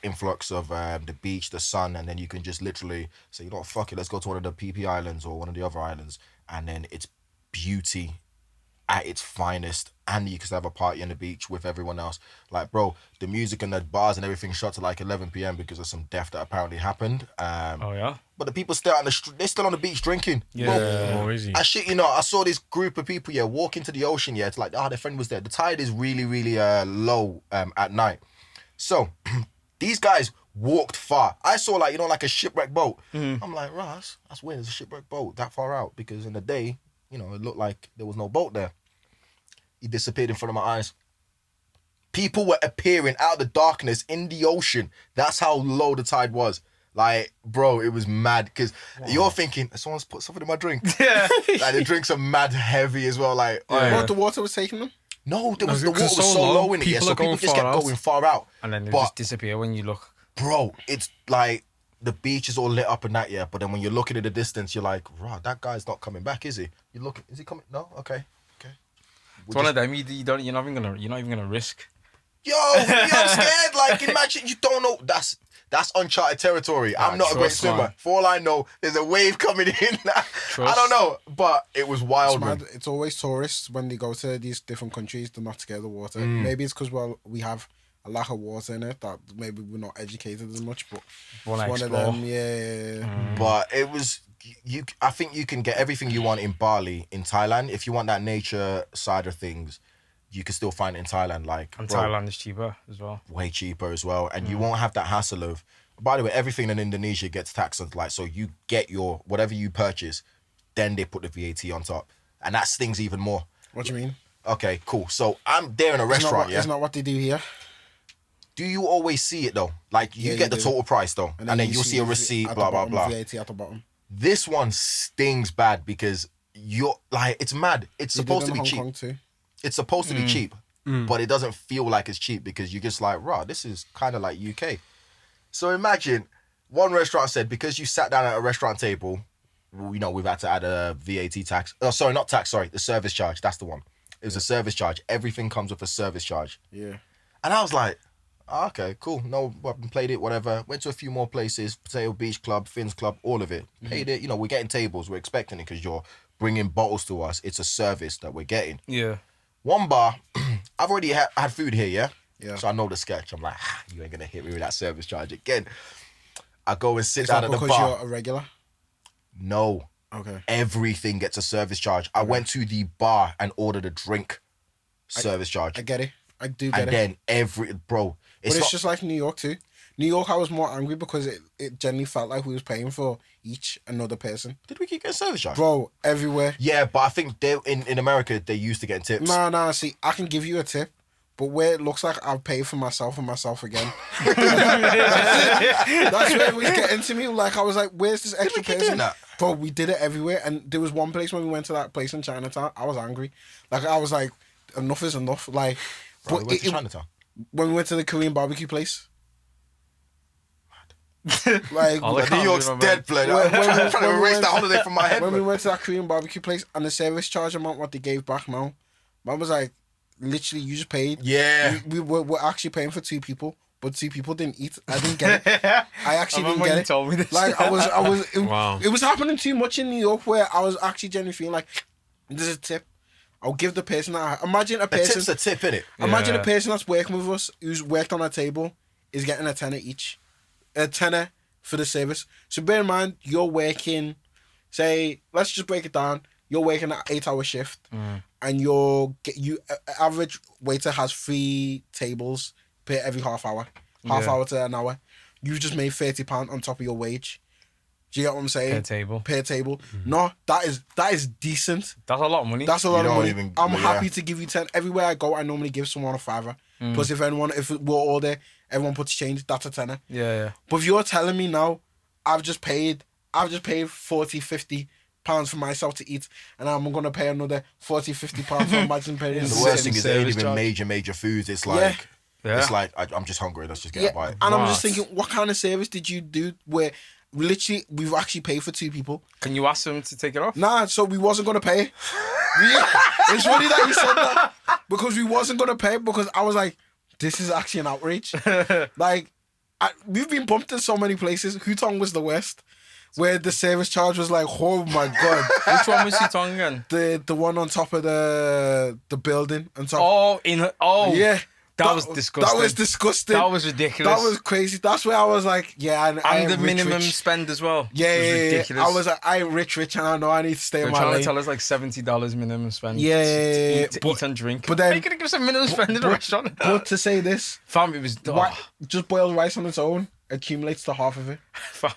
influx of the beach, the sun, and then you can just literally say, you know what, fuck it, let's go to one of the PP Islands or one of the other islands, and then it's beauty at its finest, and you can have a party on the beach with everyone else. Like, bro, the music and the bars and everything shut to like 11 p.m. because of some death that apparently happened. Oh, yeah? But the people still they're still on the beach drinking. Yeah. Bro, Oh, easy. I shit you know, I saw this group of people, walk into the ocean, it's like, their friend was there. The tide is really, really low at night. So, these guys walked far. I saw, like, like a shipwreck boat. I'm like, Ross, that's weird, there's a shipwreck boat that far out, because in the day, it looked like there was no boat there. He disappeared in front of my eyes. People were appearing out of the darkness in the ocean. That's how low the tide was. Like, bro, it was mad, because you're thinking, someone's put something in my drink. Yeah. Like, the drinks are mad heavy as well. Like, What, the water was taking them? no, the because water it's was so so low, low in it. people So are people going just far kept out. going far out. And then they But- just disappear when you look. Bro, it's like the beach is all lit up and that, but then when you're looking at the distance, you're like, right, that guy's not coming back, is he? You're looking, is he coming? No? Okay. It's one of them. You're not even gonna risk. Yo, I'm scared. Like, imagine you don't know. That's uncharted territory. I'm not a great trust, swimmer. man. For all I know, there's a wave coming in. I Trust. don't know, but it was wild, It's man. mad. It's always tourists when they go to these different countries. They're not scared of the water. Maybe it's because we have a lack of water in it that maybe we're not educated as much, but Wanna it's one of explore. them, yeah. But it was I think you can get everything you want in Bali, in Thailand. If you want that nature side of things, you can still find it in Thailand. Like, And bro, Thailand is cheaper as well. way cheaper as well, and you won't have that hassle of. By the way, everything in Indonesia gets taxed on, like, so you get your whatever you purchase, then they put the VAT on top, and that stings even more. What do you mean? Okay, cool. So I'm there in a restaurant. It's not what they do here. Do you always see it though? Like, you Yeah, get you the do. total price though, and then you'll see a receipt, at blah the blah bottom, blah. VAT at the bottom. This one stings bad because you're like, it's mad. It's They supposed did to in be Hong cheap. Kong too. It's supposed to be cheap, but it doesn't feel like it's cheap because you're just like, rah, this is kind of like UK. So imagine one restaurant said, because you sat down at a restaurant table, you know, we've had to add a VAT tax. Oh, sorry, not tax, sorry, the service charge. That's the one. It was a service charge. Everything comes with a service charge. Yeah. And I was like, oh, okay, cool. No, I played it, whatever. Went to a few more places, Potato Beach Club, Finn's Club, all of it. Paid it. You know, we're getting tables. We're expecting it because you're bringing bottles to us. It's a service that we're getting. Yeah. One bar, I've already had food here, yeah? Yeah. So I know the sketch. I'm like, you ain't going to hit me with that service charge again. I go and sit Is down that at the because bar. you're a regular? No. Okay. Everything gets a service charge. I went to the bar and ordered a drink. Service charge. I get it. I do get And it. then But it's not, just like New York too. New York, I was more angry because it generally felt like we was paying for each another person. did we keep getting service charge? Bro, everywhere. Yeah, but I think they in America they used to getting tips. Nah, see, I can give you a tip, but where it looks like I've paid for myself and myself again. That's where it was getting to me. Like, I was like, where's this extra we keep person? doing that? Bro, we did it everywhere. And there was one place when we went to that place in Chinatown, I was angry. Like, I was like, enough is enough. Like, Bro, but we went to Chinatown. when we went to the Korean barbecue place. Like, All the New York's Can't dead, blood. When- I'm when- trying to when we erase went- that holiday from my head. when we bro. went to that Korean barbecue place and the service charge amount what they gave back now, man was like, literally, you just paid. Yeah. We're actually paying for two people, but two people didn't eat. I didn't get it. I actually I remember didn't when get you it. told me this. Like, Wow. it was happening too much in New York where I was actually genuinely feeling like, there's a tip. I'll give the person that. Imagine a A person. tip's a tip, innit? Imagine a Yeah. person that's working with us who's worked on our table is getting a tenner each. A tenner for the service. So bear in mind, you're working, say, let's just break it down. You're working an 8-hour shift and average waiter has 3 tables per every half hour. Half Yeah. hour to an hour. You just made £30 on top of your wage. Do you get what I'm saying? Per table. Per table. No, that is decent. That's a lot of money. That's a lot of don't money. even- I'm yeah. happy to give you 10. Everywhere I go, I normally give someone a £5. Plus, if we're all there, everyone puts change, that's a tenner. yeah. But if you're telling me now, I've just paid 40, 50 pounds for myself to eat, and I'm gonna pay another 40, 50 pounds for imagine paying. The worst thing is it ain't service even charge. major foods. It's like, Yeah. it's like I'm just hungry. Let's just get Yeah, a bite. and I'm just What? thinking, what kind of service did you do where literally we've actually paid for 2 people? Can you ask them to take it off? Nah, so we wasn't gonna pay. It's funny that you said that because we wasn't gonna pay because I was like, this is actually an outrage. Like, we've been bumped in so many places. Hutong was the worst, where the service charge was like, oh my god, Which one was Hutong again? the one on top of the building on top. Yeah, That was disgusting. That was disgusting. That was ridiculous. That was crazy. That's where I was like, yeah, I and ain't the rich, minimum rich. spend as well. Yeah, It was yeah, yeah. ridiculous. I was like, I ain't rich, and I know I need to stay They're in my trying lane. to tell us like $70 minimum spend. Yeah, to but- eat and drink. but then- Are you gonna give us a minimum spend in a restaurant? But to say this, Fam, it was just boiled rice on its own accumulates to half of it. Fam.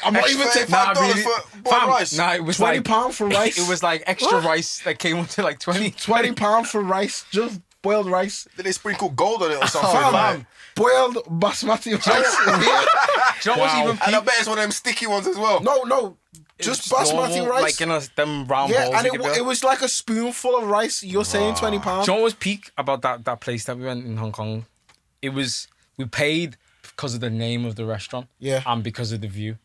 I'm not even Extra taking $5 really- for boiled rice. Nah, it was £20 like for rice. It was like extra rice that came up to like 20. £20 for rice, just boiled rice. Did they sprinkle gold on it or something? Fam, like? boiled basmati rice. Do you know what's even And I peak? bet it's one of them sticky ones as well. No, It just was basmati normal, rice. like in them round Yeah, balls. and you could it build. was like a spoonful of rice. You're saying £20. Do you know what was peak about that place that we went in Hong Kong? It was, we paid because of the name of the restaurant. Yeah. And because of the view.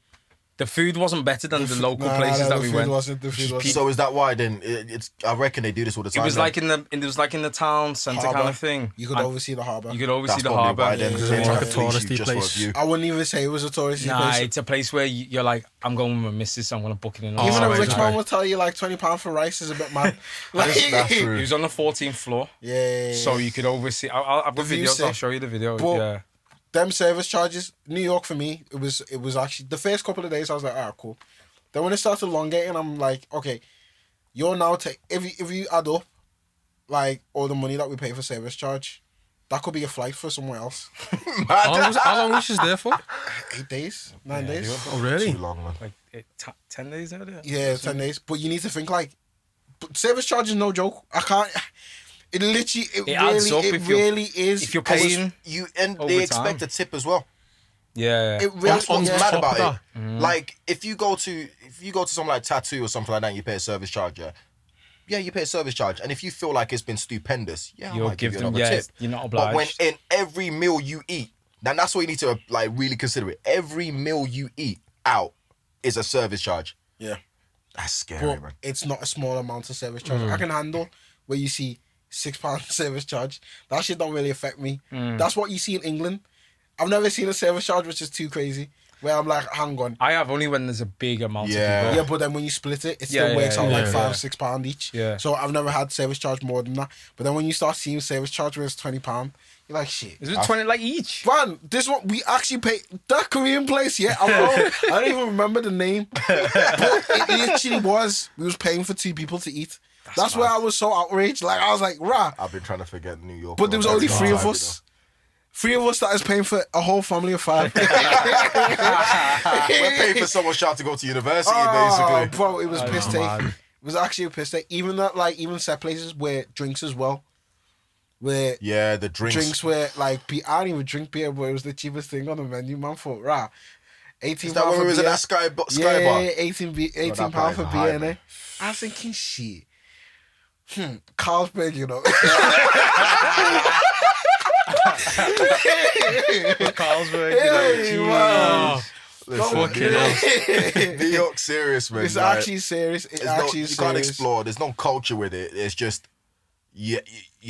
The food wasn't better than the local places that we went. The food wasn't. So is that why then? I reckon they do this all the time. It was like in the town centre kind of thing. You could oversee the harbour. You could oversee That's the probably harbour. why then, Yeah, because yeah, they yeah. want to Like a fleece you touristy just for a place. view. I wouldn't even say it was a touristy Nah, place. it's a place where you're like, I'm going with my missus, I'm gonna book it in. Even a right, rich right. man will tell you like £20 for rice is a bit mad. Like, That's It true. was on the 14th floor, yeah. so you could oversee. I've got The view's videos. I'll sick. show you the video. But- Yeah, them service charges, New York for me, it was actually the first couple of days I was like, alright, cool. Then when it started elongating, I'm like, okay, you're now if you add up like all the money that we pay for service charge, that could be a flight for somewhere else. How long was she there for? 8 days, 9 days. Oh, really? Too long, man. like 10 days out there. Yeah, 10 days. But you need to think like, service charge is no joke. I can't. It literally, adds up if you're- really is. If you're Because paying, and over they expect time. a tip as well. yeah, It really, That's what's yeah. mad about Top it. of Like if you go to something like Tattoo or something like that, and you pay a service charge. Yeah, you pay a service charge, and if you feel like it's been stupendous, I you'll might give give you them. another Yeah, tip. you're not But when obliged. in every meal you eat, then that's what you need to like really consider it. Every meal you eat out is a service charge. Yeah. That's scary, But man. it's not a small amount of service charge. I can handle where you see £6 service charge. That shit don't really affect me. That's what you see in England. I've never seen a service charge which is too crazy. Where I'm like, hang on. I have only when there's a big amount Yeah. of people. Yeah, but then when you split it, it still Yeah, works yeah, out like yeah, £5, yeah. £6 each. Yeah. So I've never had service charge more than that. But then when you start seeing service charge where it's £20, you're like, shit. Is it 20 like each? Man, this one we actually pay that Korean place. Yeah, I don't even remember the name, but it literally was. We was paying for 2 people to eat. That's where I was so outraged. Like I was like, rah. I've been trying to forget New York. But there was only 3 of Time, us. 3 of us that is paying for a whole family of 5. We're paying for someone's child to go to university, Oh, basically. bro, it was piss take. man. It was actually a piss take. Even that, like, even set places where drinks as well, where Yeah, the drinks. were like, I don't even drink beer, but it was the cheapest thing on the menu. Man, thought, rah, 18 Is that when for we was in beer. that Sky Yeah, Bar? 18 that pound for price is beer, high, innit? man. I was thinking, shit. Carlsberg, you know. Carlsberg. Hey, man. Listen, Fucking hell. New York serious, man. It's like, actually serious. It's there's actually you serious. can't explore. There's no culture with it. It's just you're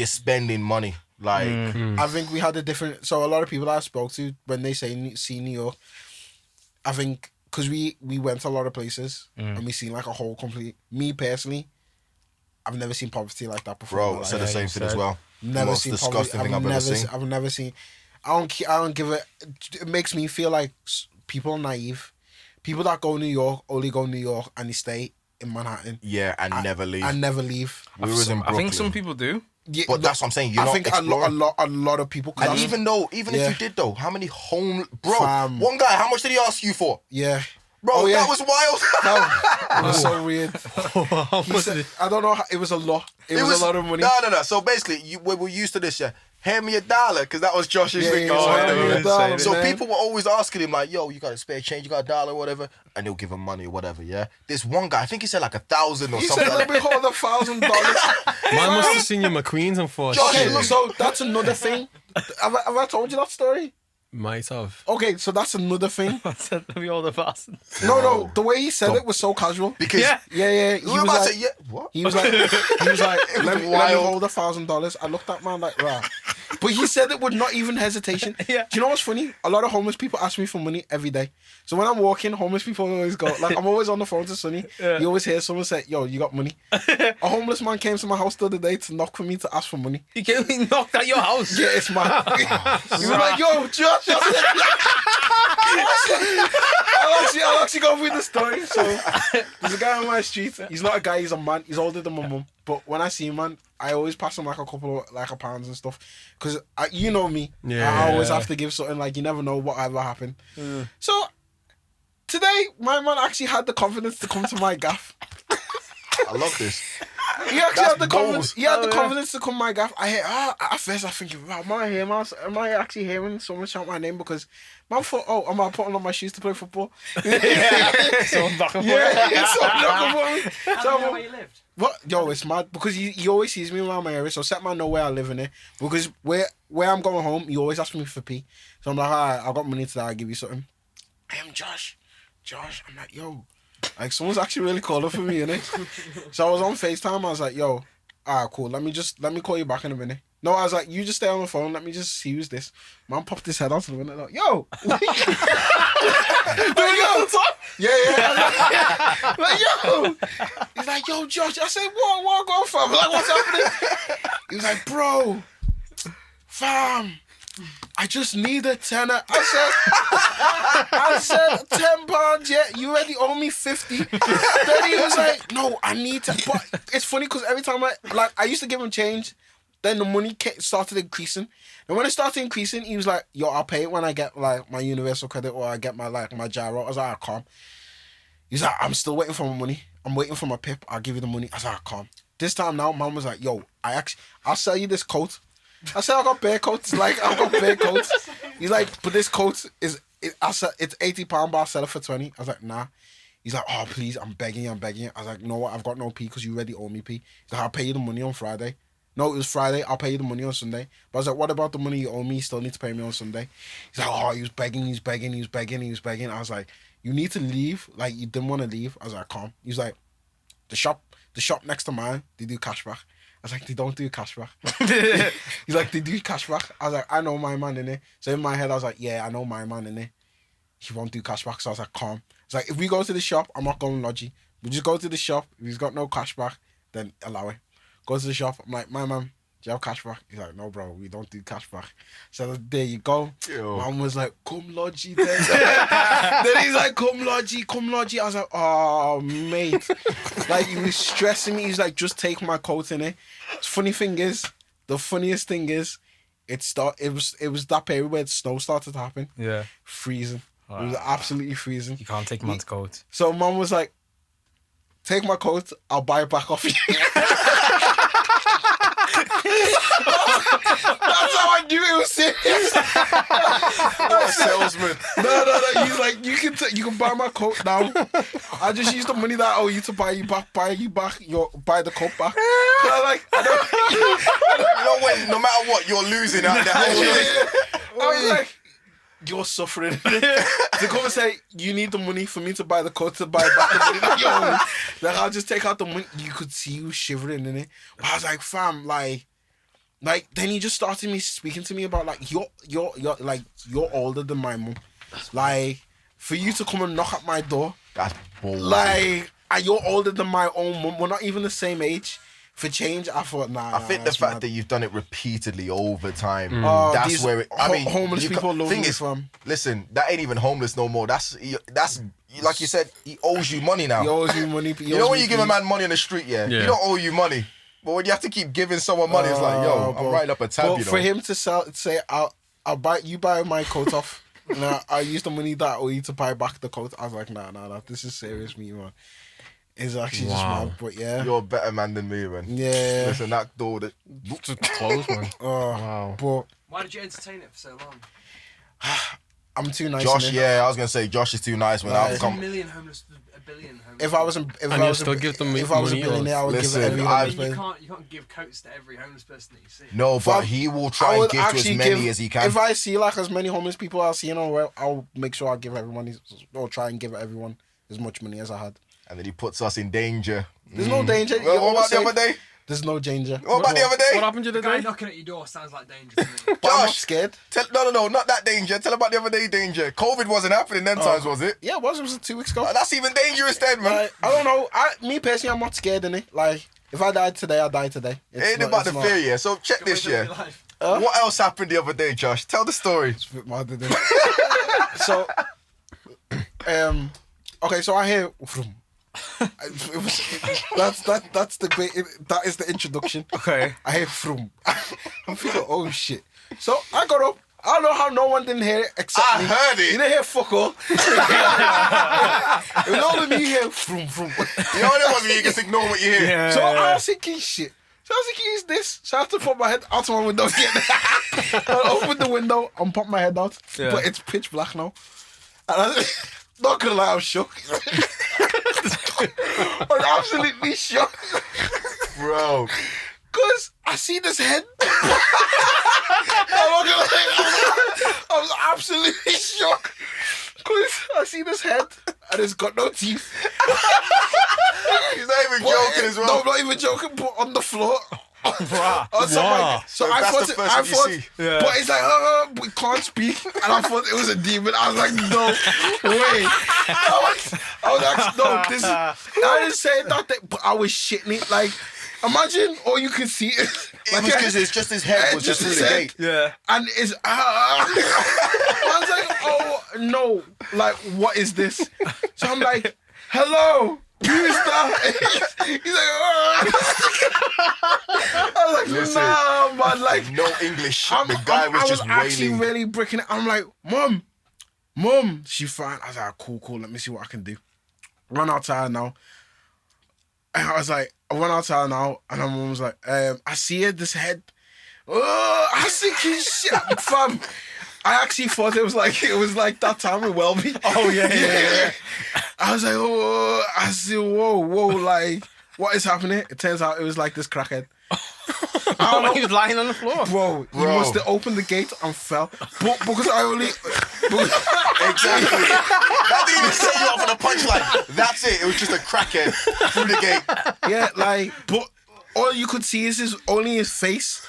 spending money. Like I think we had a different. So a lot of people I spoke to when they see New York, I think because we went to a lot of places and we seen like a whole complete. Me personally, I've never seen poverty like that before. in bro, my said life. the same thing as well. Never Most seen disgusting poverty. thing I've ever seen. I've never seen. I don't give it. It makes me feel like people are naive. People that go New York only go New York and they stay in Manhattan Yeah, and never leave. and never leave. we was in I Brooklyn. think some people do. Yeah, But that's what I'm saying. You're I not think exploring. a lot of people. 'cause And that's- even Yeah. if you did though, how many bro? Fam. One guy, how much did he ask you for? yeah. Bro, Oh, yeah. that was wild. No, it was so weird. How He much said- did it? I don't know. It was a lot. It was a lot of money. No. So basically, we were used to this. Yeah, hand me $1 because that was Josh's Yeah, thing. yeah, as yeah, well, hand me yeah. a dollar, So man. people were always asking him like, "Yo, you got a spare change? You got $1 or whatever?" And he'll give him money or whatever. Yeah. This one guy, I think he said like 1,000 or He something. said, like "Let me hold $1,000." Man must have seen you McQueen's and thought, Okay, shit. look, so that's another thing. Have I told you that story? Might have. Okay, so that's another thing. I said let me all the fasten. No, the way he said it was so casual. because Yeah. Yeah. we were about to say, yeah, what? He was like, let me wild. hold $1,000. I looked at man like, rah. But he said it with not even hesitation. Yeah. Do you know what's funny? A lot of homeless people ask me for money every day. So when I'm walking, homeless people always go, like, I'm always on the phone to Sonny. Yeah. You always hear someone say, yo, you got money. A homeless man came to my house the other day to knock for me to ask for money. He came and knocked at your house. Yeah, it's mad. He was like, yo, Josh. I'll actually go with the story. So there's a guy on my street. He's not a guy, he's a man. He's older than my mum. But when I see him, man, I always pass him like a couple of like a pounds and stuff. Because you know me. Yeah. I always have to give something, like you never know what ever happen. So today, my man actually had the confidence to come to my gaff. I love this. He actually That's had the confidence. balls. He had the confidence to come to my gaff. At first I think, wow, am I actually hearing someone shout my name? Because man thought, oh, am I putting on my shoes to play football? So knocking for Yeah, it. it's so knocking for me. How do you know where you lived? What? Yo, it's mad because he always sees me around my area. So set man know where I live in it. Because where I'm going home, he always asks me for pee. So I'm like, alright, I got money today. I'll give you something. I am Josh. Josh, I'm like, yo, like someone's actually really calling for me, innit? So I was on FaceTime. I was like, yo, cool. Let me call you back in a minute. No, I was like, you just stay on the phone. Let me just see who's this. Man popped his head out to the window. Like, yo. Like, yo. Yeah. Like, yo. He's like, yo, Josh. I said, what going fam? Like, what's happening? He was like, bro, fam, I just need a tenner. I said, £10, yeah, you already owe me 50. Then he was like, no, I need to. But it's funny because every time I used to give him change, then the money started increasing. And when it started increasing, he was like, yo, I'll pay it when I get like my universal credit or I get my gyro. I was like, calm. He's like, I'm still waiting for my money. I'm waiting for my pip. I'll give you the money. I was like, calm. This time now, mum was like, yo, I'll sell you this coat. I said, I got bare coats. Like, I've got bare coats. He's like, but this coat it's £80, but I'll sell it for 20. I was like, nah. He's like, oh, please, I'm begging you. I was like, no, I've got no P because you already owe me P. He's like, I'll pay you the money on Friday. No, it was Friday. I'll pay you the money on Sunday. But I was like, what about the money you owe me? You still need to pay me on Sunday. He's like, oh, he was begging. I was like, you need to leave. Like, you didn't want to leave. I was like, calm. He's like, the shop next to mine, they do cashback. I was like, they don't do cashback. He's like, they do cashback. I was like, I know my man in it. So in my head, I was like, yeah, I know my man in it. He won't do cashback. So I was like, calm. It's like, if we go to the shop, I'm not going lodgy. We just go to the shop. If he's got no cashback, then allow it. Go to the shop. I'm like, my man, do you have cashback? He's like, no, bro, we don't do cashback. So there you go. Yo. Mom was like, come lodgy then. Then he's like, come lodgy. I was like, oh, mate. Like, he was stressing me. He's like, just take my coat in it. The funniest thing is, it was that period where the snow started to happen. Yeah. Freezing. It was absolutely freezing. You can't take a man's coat. So mom was like, take my coat, I'll buy it back off you. That's how I knew it was serious. Salesman. No. He's like, you can buy my coat now. I just use the money that I owe you to buy the coat back. So I'm like, no matter what, you're losing out there. I was like, you're suffering. To come and say, you need the money for me to buy the coat to buy back the money that you owe me. Like, I'll just take out the money. You could see you shivering in it. But I was like, fam, like then he just started speaking to me about like, you're older than my mum. Like, for you to come and knock at my door. That's bullshit. Like, you're older than my own mum. We're not even the same age. For change, I thought, nah. I think the fact that you've done it repeatedly over time, that's where it. I mean, homeless people love me from. Listen, that ain't even homeless no more. That's like you said, he owes you money now. He owes you money. You know when you give a man money on the street, yeah, he don't owe you money. But when you have to keep giving someone money, it's like, yo, I'm writing up a tab. But for him to say, I'll buy my coat off. Nah, I use the money that I owe you to buy back the coat. I was like, nah, this is serious, me, man. It's actually just mad, but yeah. You're a better man than me, man. Yeah. Listen, that door that closed, man. Wow. But why did you entertain it for so long? I'm too nice. Josh, I was gonna say Josh is too nice. When there's a billion homeless. If I was a billionaire, I would give it every homeless person. You can't give coats to every homeless person that you see. No, but he will try and give to as many as he can. If I see like as many homeless people I see, I'll make sure I give everyone, or try and give everyone as much money as I had. And then he puts us in danger. There's no danger. Well, what about the other day? There's no danger. What about the other day? What happened to the day? Knocking at your door sounds like danger to me. But I'm not scared. No, not that danger. Tell about the other day danger. COVID wasn't happening them times, was it? Yeah, it was. It was 2 weeks ago. That's even dangerous then, man. Like, I don't know. Me personally, I'm not scared in it. Like, if I died today, I die today. Ain't about the fear, yeah. So check this, yeah. What else happened the other day, Josh? Tell the story. It's a bit mad, isn't it? So, okay, so I hear... That's the great. That is the introduction. Okay. I hear from. I'm thinking, oh shit. So I got up. I don't know how no one didn't hear it except me. I heard it. You didn't hear fuck all. It was all of me here. From. You know what it was? You just ignore what you hear. Yeah. So I was thinking shit. So I was thinking, who's this? So I have to put my head out of my window again. I opened the window and pop my head out. Yeah. But it's pitch black now. And I was not gonna lie, I was shook. I was absolutely shocked. Bro. Because I see this head. I was absolutely shocked. Because I see this head and it's got no teeth. He's not even joking as well. No, I'm not even joking, but on the floor. Wow. So If I that's thought, the first thing you see. but it's like, we can't speak, and I thought it was a demon. I was like, no way. I was actually, no, this is. I didn't say that, but I was shitting it. Like, imagine all you could see is. It was because it's just his head was just through the gate. Yeah. And it's. I was like, oh no, like what is this? So I'm like, hello. Who's that? He's like, I was like, Listen, nah, man, like no English. The guy was just actually wailing. really bricking it. I'm like, Mum, she fine. I was like, cool, let me see what I can do. Run outside now. And I was like, I went outside now, and my mum was like, I see it, this head. Oh, I see his shit, fam. I actually thought it was like that time with Welby. Oh yeah. I was like, oh, I said, whoa, like, what is happening? It turns out it was like this crackhead. Oh, he was lying on the floor. Bro, he must have opened the gate and fell. But because I only... Exactly. That didn't even set you up for the punchline. That's it. It was just a crackhead through the gate. Yeah, like, but all you could see is only his face.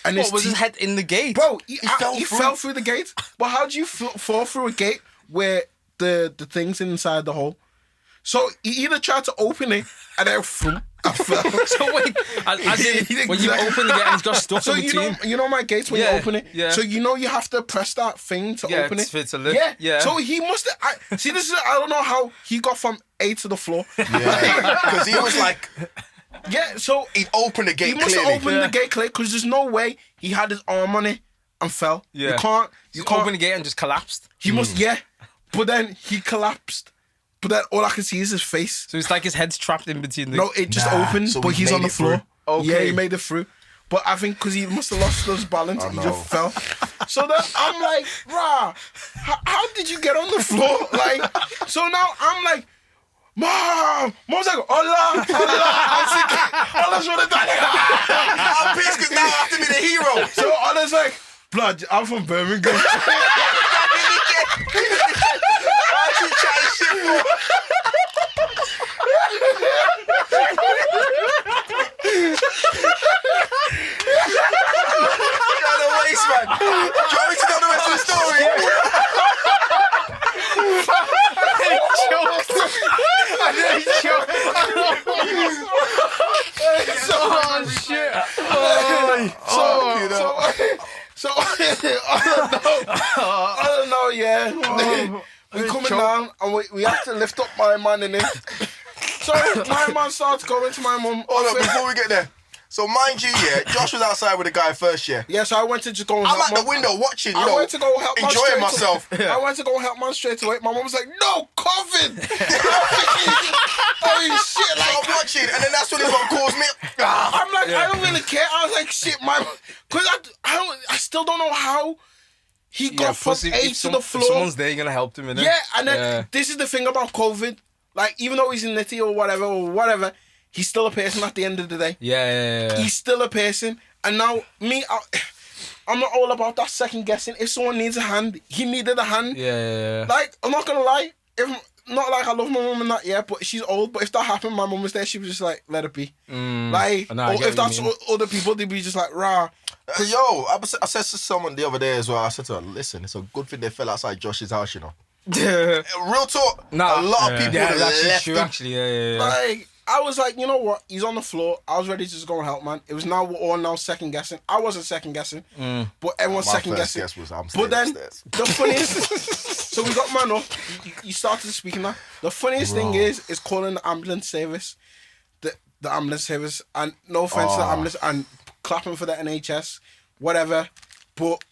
And What was his head in the gate? Bro, he fell fell through the gate. But how do you fall through a gate where the thing's inside the hole? So he either tried to open it and then I fell. So wait, as in, when you open the gate and it's got stuck So in between. you know my gates when you open it. Yeah. So you have to press that thing to open it. For it to lift. Yeah. So he must have. See, this is I don't know how he got from A to the floor. Yeah. Because he was like, Yeah. So he opened the gate he must clearly. have opened the gate clear because there's no way he had his arm on it and fell. Yeah. You can't open the gate and just collapsed. He must. Yeah. But then he collapsed. But then all I can see is his face. So it's like his head's trapped in between the... No, it just Nah, opened, so but he he's made on the it floor. through. Okay. Yeah, he made it through. But I think because he must have lost his balance, he just fell. So then I'm like, rah, how did you get on the floor? Like, so now I'm like, Mom's like, hola. I'm thinking, Ola's running down. I'm pissed because now I have to be the hero. So Ola's like, blood, I'm from Birmingham. Why you chatting shit for? You're the waste, man. Do you want me to know the rest of the story? So I don't know, yeah. We're coming down and we have to lift up my man in it. So my man starts going to my mum. Hold on, before we get there. So mind you, yeah, Josh was outside with the guy first, yeah. Yeah, so I went to just go and I'm help at the Mum. window watching, you I know, went to go help man enjoying straight myself. away. I went to go help man straight away. My mum was like, no, COVID. Oh shit, So I'm like watching, and then that's when his mom calls me. I'm like, I don't really care. I was like, shit, because I still don't know how he got from plus A to the If floor. someone's there, you're going to help him, innit? Yeah, and then this is the thing about COVID. Like, even though he's nitty or whatever, he's still a person at the end of the day. Yeah. He's still a person. And now, I'm not all about that second guessing. If someone needs a hand, he needed a hand. Yeah. Like, I'm not going to lie. Not like I love my mum and that, yeah, but she's old. But if that happened, my mum was there, she was just like, let it be. Like, I know, I or get if what that's you mean. other people, they'd be just like, rah. Yo, I said to someone the other day as well, I said to her, listen, it's a good thing they fell outside Josh's house, you know. Real talk, a lot of people that's actually left true, him. actually. Yeah. Like, I was like, you know what? He's on the floor. I was ready to just go and help, man. It was now we're all now second guessing. I wasn't second guessing, but everyone's My second first guessing. guess was I'm But staying then upstairs. the funniest, so we got man up. You started speaking now. The funniest thing is calling the ambulance service, the ambulance service, and no offense to the ambulance, and clapping for the NHS, whatever. But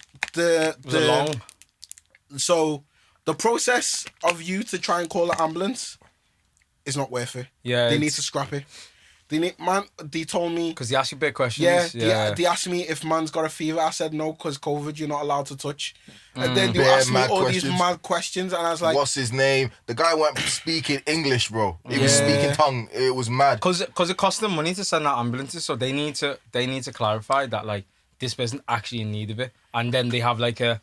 so the process of you to try and call the ambulance is not worth it. Yeah, They need to scrap it. They told me... Because they ask you big questions. They asked me if man's got a fever. I said no, because COVID, you're not allowed to touch. And then they Bare asked me mad all questions. these mad questions, and I was like... What's his name? The guy weren't speaking English, bro. He was speaking tongue. It was mad. Because it costs them money to send out ambulances, so they need to clarify that, like, this person actually in need of it. And then they have, like, a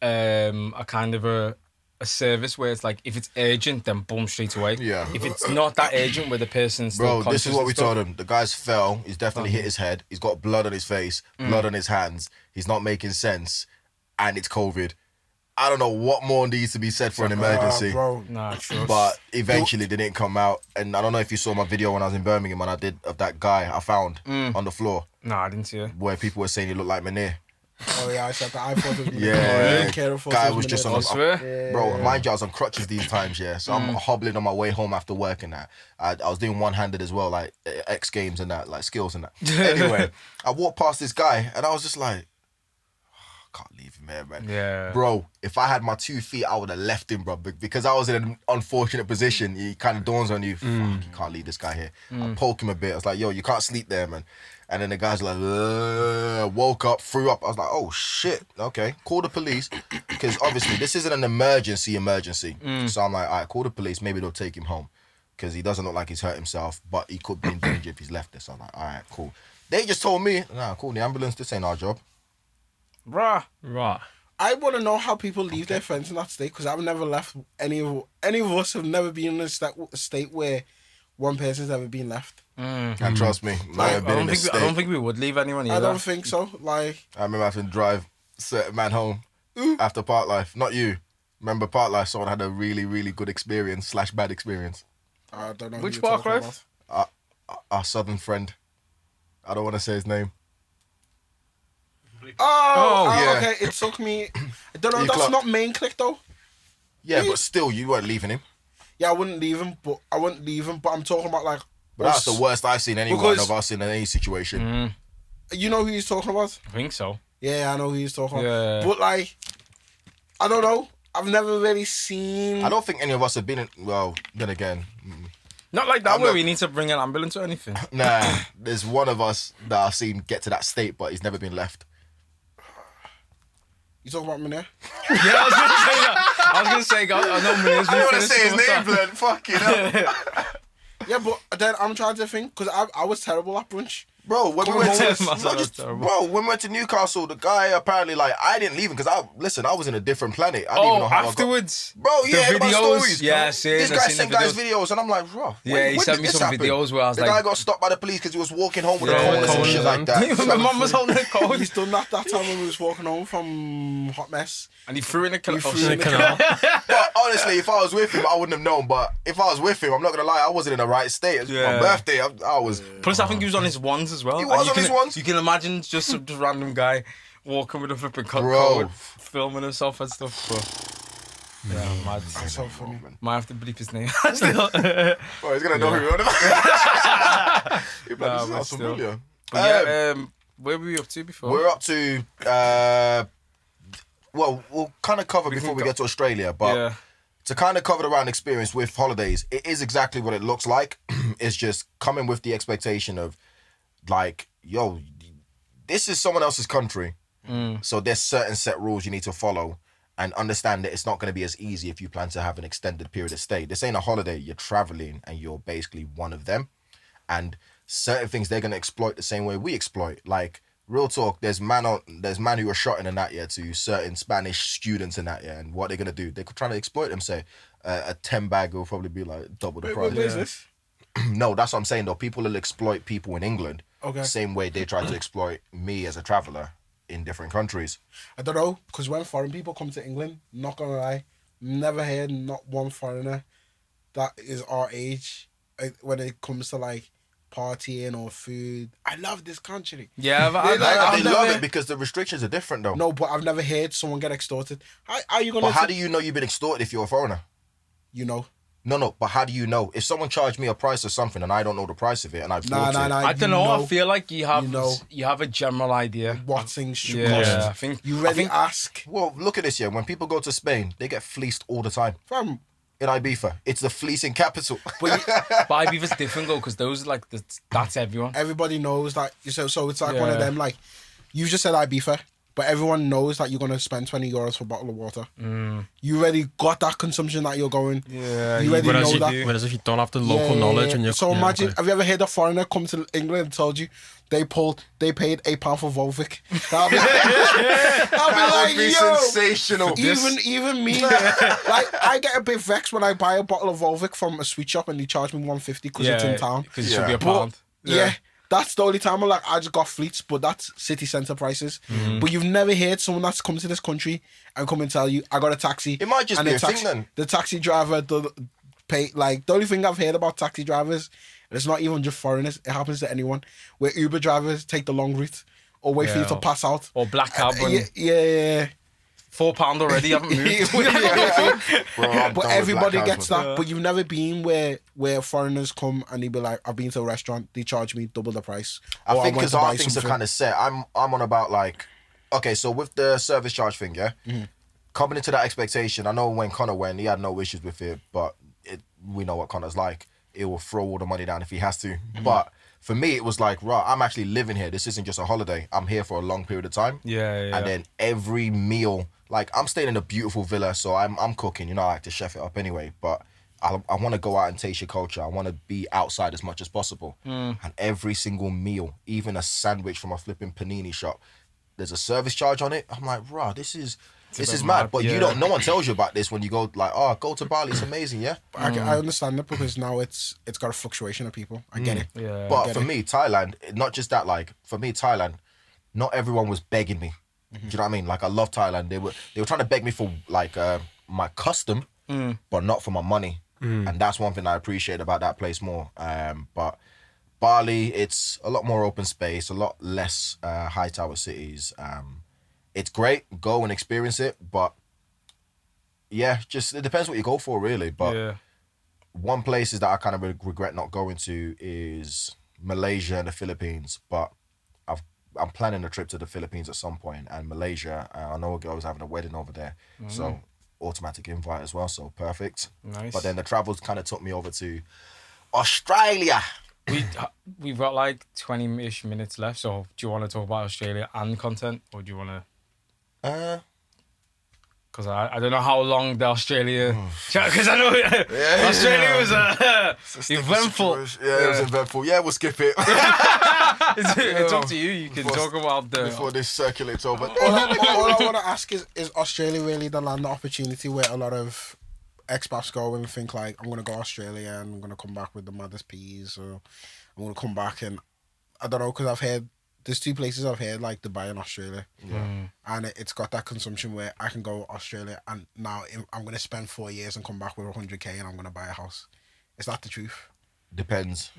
kind of a a service where it's like, if it's urgent, then boom, straight away. Yeah. If it's not that urgent, where the person's still Bro, this is conscious what and we stuff. told him. The guy's fell. He's definitely hit his head. He's got blood on his face, blood on his hands. He's not making sense. And it's COVID. I don't know what more needs to be said for an emergency. Bro. Nah, trust. But eventually they didn't come out. And I don't know if you saw my video when I was in Birmingham and I did of that guy I found on the floor Nah, I didn't see it. where people were saying he looked like Manir. Oh yeah, I said that. I thought it was Yeah. guy Was just on I swear. Bro, mind you, I was on crutches these times, yeah. So I'm hobbling on my way home after work and that. I was doing one-handed as well, like X Games and that, like skills and that. Anyway, I walked past this guy and I was just like, I can't leave him here, man. Yeah. Bro, if I had my 2 feet, I would have left him, bro. Because I was in an unfortunate position. It kind of dawns on you, fuck, you can't leave this guy here. I poke him a bit. I was like, yo, you can't sleep there, man. And then the guy's like, woke up, threw up. I was like, oh, shit. Okay, call the police. Because obviously this isn't an emergency. So I'm like, all right, call the police. Maybe they'll take him home. Because he doesn't look like he's hurt himself, but he could be in danger if he's left this. So I'm like, all right, cool. They just told me, nah, call the ambulance. This ain't our job. Bruh. Right. I want to know how people leave their friends in that state, because I've never left any of us have never been in a state where one person's ever been left. And trust me, I have been in this I don't state. think we would leave anyone either. I don't think so. Like, I remember having to drive certain man home after Park Life. Not you. Remember Park Life? Someone had a really, really good experience / bad experience. I don't know. Which who you're Park talking Life? about. Our southern friend. I don't want to say his name. Oh, yeah. okay. It took me. I don't know. You That's clocked. not main click though. Yeah, but still, you weren't leaving him. Yeah, I wouldn't leave him, but I'm talking about like. But that's the worst I've seen anyone Because- of us in any situation. You know who he's talking about? I think so. Yeah, I know who he's talking about. Yeah. But like, I don't know. I've never really seen. I don't think any of us have been in. Well, then again, Not like that I'm where not- we need to bring an ambulance or anything. nah. There's one of us that I've seen get to that state, but he's never been left. You talking about me there? Yeah, I was going to say that. I was going to say, I know Mia's I don't want to say his name, blood. Fuck you know. Yeah, but then I'm trying to think, because I was terrible at brunch. Bro, when we Come went on, to that's not just, terrible. bro, when we went to Newcastle, the guy apparently like I didn't leave him because I was in a different planet. I didn't even know how afterwards. I got. Bro, yeah, the about videos. stories. Yeah, This guy sent guys videos, and I'm like, bro. Yeah, he sent me some videos where I was the like- guy got stopped by the police because he was walking home with Yeah, a cone and cones shit like and- that. My mum was holding a code He's done that time when we was walking home from Hot Mess. and he threw in a He canal. threw in a Canal. But honestly, if I was with him, I wouldn't have known. But if I was with him, I'm not gonna lie, I wasn't in the right state. It was Yeah. my birthday. I was. Plus, I think he was on his ones as well. He And was you on can- his ones? You can imagine just some just random guy walking with a flipping Bro. code, filming himself and stuff. But yeah, mad. That's so funny. Might have to bleep his name. Still. Oh, he's gonna know who you're on about. He Nah, bloody but sounds still. familiar. But yeah, where were we up to before? We're up to, well, we'll kind of cover before we get to Australia, but yeah. to kind of cover the round experience with holidays, it is exactly what it looks like. It's just coming with the expectation of, like, yo, this is someone else's country, so there's certain set rules you need to follow, and understand that it's not going to be as easy if you plan to have an extended period of stay. This ain't a holiday, you're traveling, and you're basically one of them, and certain things they're going to exploit the same way we exploit. Like, real talk, there's man who are shot in that, yeah, to certain Spanish students in that, yeah, and what they're going to do, they're trying to exploit them, say, a 10 bag will probably be like double the price. Where is this? No, that's what I'm saying though. People will exploit people in England. Okay. Same way they try to exploit me as a traveller in different countries. I don't know, because when foreign people come to England, not gonna lie, never heard not one foreigner that is our age when it comes to like partying or food. I love this country. Yeah, but They I've love never- it because the restrictions are different though. No, but I've never heard someone get extorted. How are you gonna? But how do you know you've been extorted if you're a foreigner? you know? No, but how do you know? If someone charged me a price or something and I don't know the price of it and I've bought it, I don't know. I feel like you have you know. a general idea. What things should Yeah, cost. I think You I ready think- ask? well, look at this here. When people go to Spain, they get fleeced all the time. Fam, In Ibiza, it's the fleecing capital. But Ibiza's different though, because those are like that's everyone. everybody knows that. So it's like Yeah. one of them. Like you just said, Ibiza. but everyone knows that you're going to spend €20 for a bottle of water. You already got that consumption that you're going. Yeah, you already know that. Whereas if you don't have the local knowledge and you're... So imagine, have you ever heard a foreigner come to England and told you they paid £8 for Volvic? I'll be That would be yo, sensational. Even me, like I get a bit vexed when I buy a bottle of Volvic from a sweet shop and they charge me $150 because it's in town. Because it should be a pound. Yeah. That's the only time I'm like, I just got fleets, but that's city centre prices. But you've never heard someone that's come to this country and come and tell you, I got a taxi. It might just be a thing then. The taxi driver pay, like, the only thing I've heard about taxi drivers, and it's not even just foreigners, it happens to anyone, where Uber drivers take the long route or wait for you to pass out. Or black cab. Yeah. £4 already, haven't moved. Bro, but everybody gets that. But you've never been where foreigners come and they be like, I've been to a restaurant, they charge me double the price. I think because our things are kind of set. I'm on about like, okay, so with the service charge thing, coming into that expectation, I know when Connor went, he had no issues with it, but we know what Connor's like. It will throw all the money down if he has to. But for me, it was like, right, I'm actually living here. This isn't just a holiday. I'm here for a long period of time. Yeah. And then every meal, like I'm staying in a beautiful villa, so I'm cooking. You know, I like to chef it up anyway. But I want to go out and taste your culture. I want to be outside as much as possible. And every single meal, even a sandwich from a flipping panini shop, there's a service charge on it. I'm like, rah, this is mad. But you don't. No one tells you about this when you go like, oh, go to Bali. It's amazing, yeah. I understand it because now it's got a fluctuation of people. I get it. Yeah. But for me, Thailand, not just that. Like for me, Thailand, not everyone was begging me. Do you know what I mean? Like I love Thailand. They were trying to beg me for like my custom, but not for my money. And that's one thing I appreciate about that place more. But Bali, it's a lot more open space, a lot less high tower cities. It's great, go and experience it, but yeah, just it depends what you go for really. But one place is that I kind of regret not going to is Malaysia and the Philippines, but I'm planning a trip to the Philippines at some point, and Malaysia, I know a girl was having a wedding over there, so automatic invite as well, so perfect. Nice. But then the travels kind of took me over to Australia. We've got like 20-ish minutes left, so do you want to talk about Australia and content, or do you want to... Because I don't know how long the Australia... Because I know Australia was eventful. Yeah, it was eventful. Yeah, we'll skip it. It's up to you. You can talk about the... Before this circulates over. All I want to ask is Australia really the land of opportunity where a lot of expats go and think like, I'm going to go to Australia and I'm going to come back with the maddest peas, or I'm going to come back and... I don't know, because I've heard... There's two places I've heard, like Dubai and Australia. And it's got that consumption where I can go to Australia and now I'm going to spend 4 years and come back with 100k and I'm going to buy a house. Is that the truth? Depends.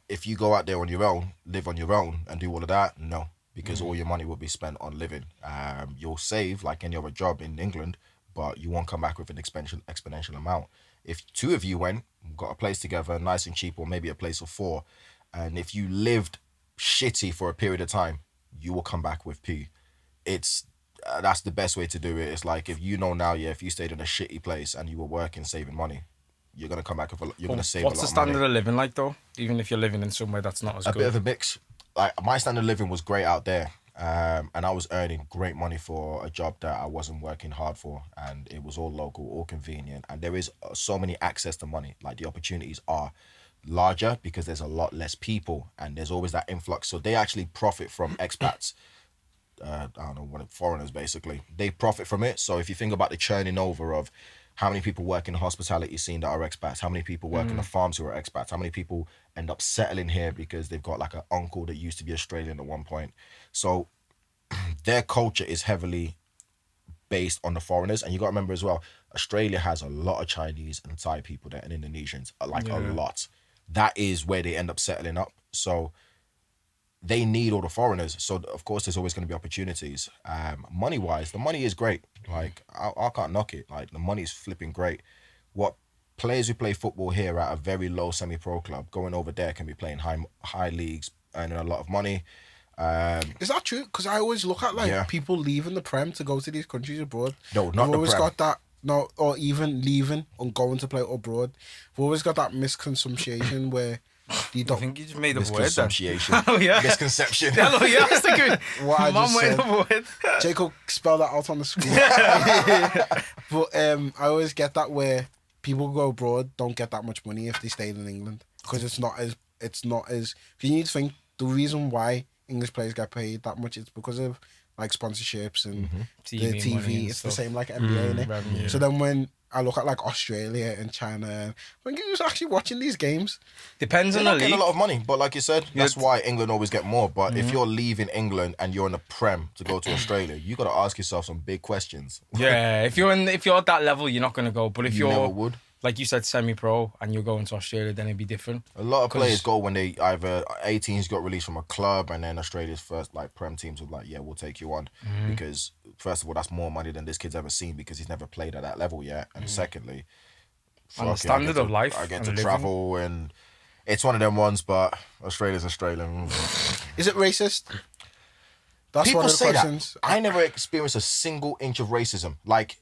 If you go out there on your own, live on your own and do all of that, no. Because all your money will be spent on living. You'll save like any other job in England, but you won't come back with an exponential amount. If two of you went, got a place together, nice and cheap, or maybe a place of 4, and if you lived shitty for a period of time, you will come back with P. It's that's the best way to do it. It's like if you know now, if you stayed in a shitty place and you were working, saving money, you're gonna come back with you're gonna save a lot of money. What's the standard of living like though? Even if you're living in somewhere that's not as good. A bit of a mix. Like my standard of living was great out there, and I was earning great money for a job that I wasn't working hard for, and it was all local, all convenient, and there is so many access to money. Like the opportunities are larger because there's a lot less people and there's always that influx, so they actually profit from expats. I don't know, foreigners basically, they profit from it. So if you think about the churning over of how many people work in the hospitality scene that are expats, how many people work in the farms who are expats, how many people end up settling here because they've got like an uncle that used to be Australian at one point. So their culture is heavily based on the foreigners. And you got to remember as well, Australia has a lot of Chinese and Thai people there and Indonesians, like a lot. That is where they end up settling up. So they need all the foreigners. So of course there's always going to be opportunities. Money wise, the money is great. Like I can't knock it. Like the money is flipping great. What players who play football here at a very low semi-pro club going over there can be playing high leagues, earning a lot of money. Is that true? Because I always look at like people leaving the Prem to go to these countries abroad. No, not the always Prem. Got that. No, or even leaving and going to play abroad. We've always got that misconception where You I don't. think you just made up a word then. Misconception. Oh, yeah. Misconception. Hello, yeah, that's a good. What I Mum just made said. up a word. Jacob spelled that out on the screen. But I always get that where people go abroad don't get that much money if they stayed in England because it's not as you need to think the reason why English players get paid that much is because of like sponsorships and the money TV. and It's the stuff. same like NBA, innit? Revenue. So then when I look at like Australia and China, when who's actually watching these games? Depends They're on the not getting league. a lot of money, but like you said, that's Yeah. why England always get more. But if you're leaving England and you're in the Prem to go to Australia, you got to ask yourself some big questions. Yeah, if you're at that level, you're not gonna go. But if You you're never would. like you said, semi-pro, and you're going to Australia, then it'd be different. A lot of 'Cause- players go when they either 18s got released from a club, and then Australia's first like Prem teams were like, yeah, we'll take you on because first of all, that's more money than this kid's ever seen because he's never played at that level yet, and secondly, And the fuck it, I standard get of to- life I get and to living. travel, and it's one of them ones. But Australia's Australian. Is it racist? That's People one of the say questions. that. I never experienced a single inch of racism, like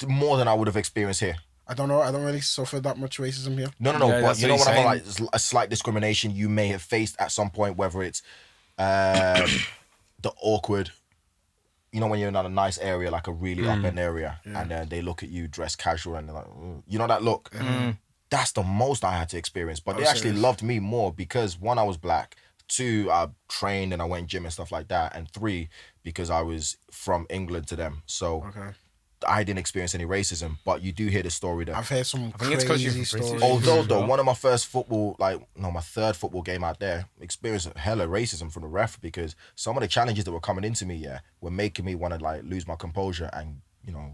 more than I would have experienced here. I don't know. I don't really suffer that much racism here. No, Yeah, but that's you know what what he's I'm like, a slight discrimination you may have faced at some point, whether it's the awkward, you know, when you're in a nice area, like a really up-end area, and then they look at you dressed casual and they're like, you know that look? That's the most I had to experience. But they actually loved me more because, one, I was black, two, I trained and I went gym and stuff like that, and three, because I was from England to them. So I didn't experience any racism, but you do hear the story that I've heard some think it's 'cause you're crazy British. stories. although as though well. one of my first my third football game out there experienced hella racism from the ref because some of the challenges that were coming into me were making me want to like lose my composure and, you know,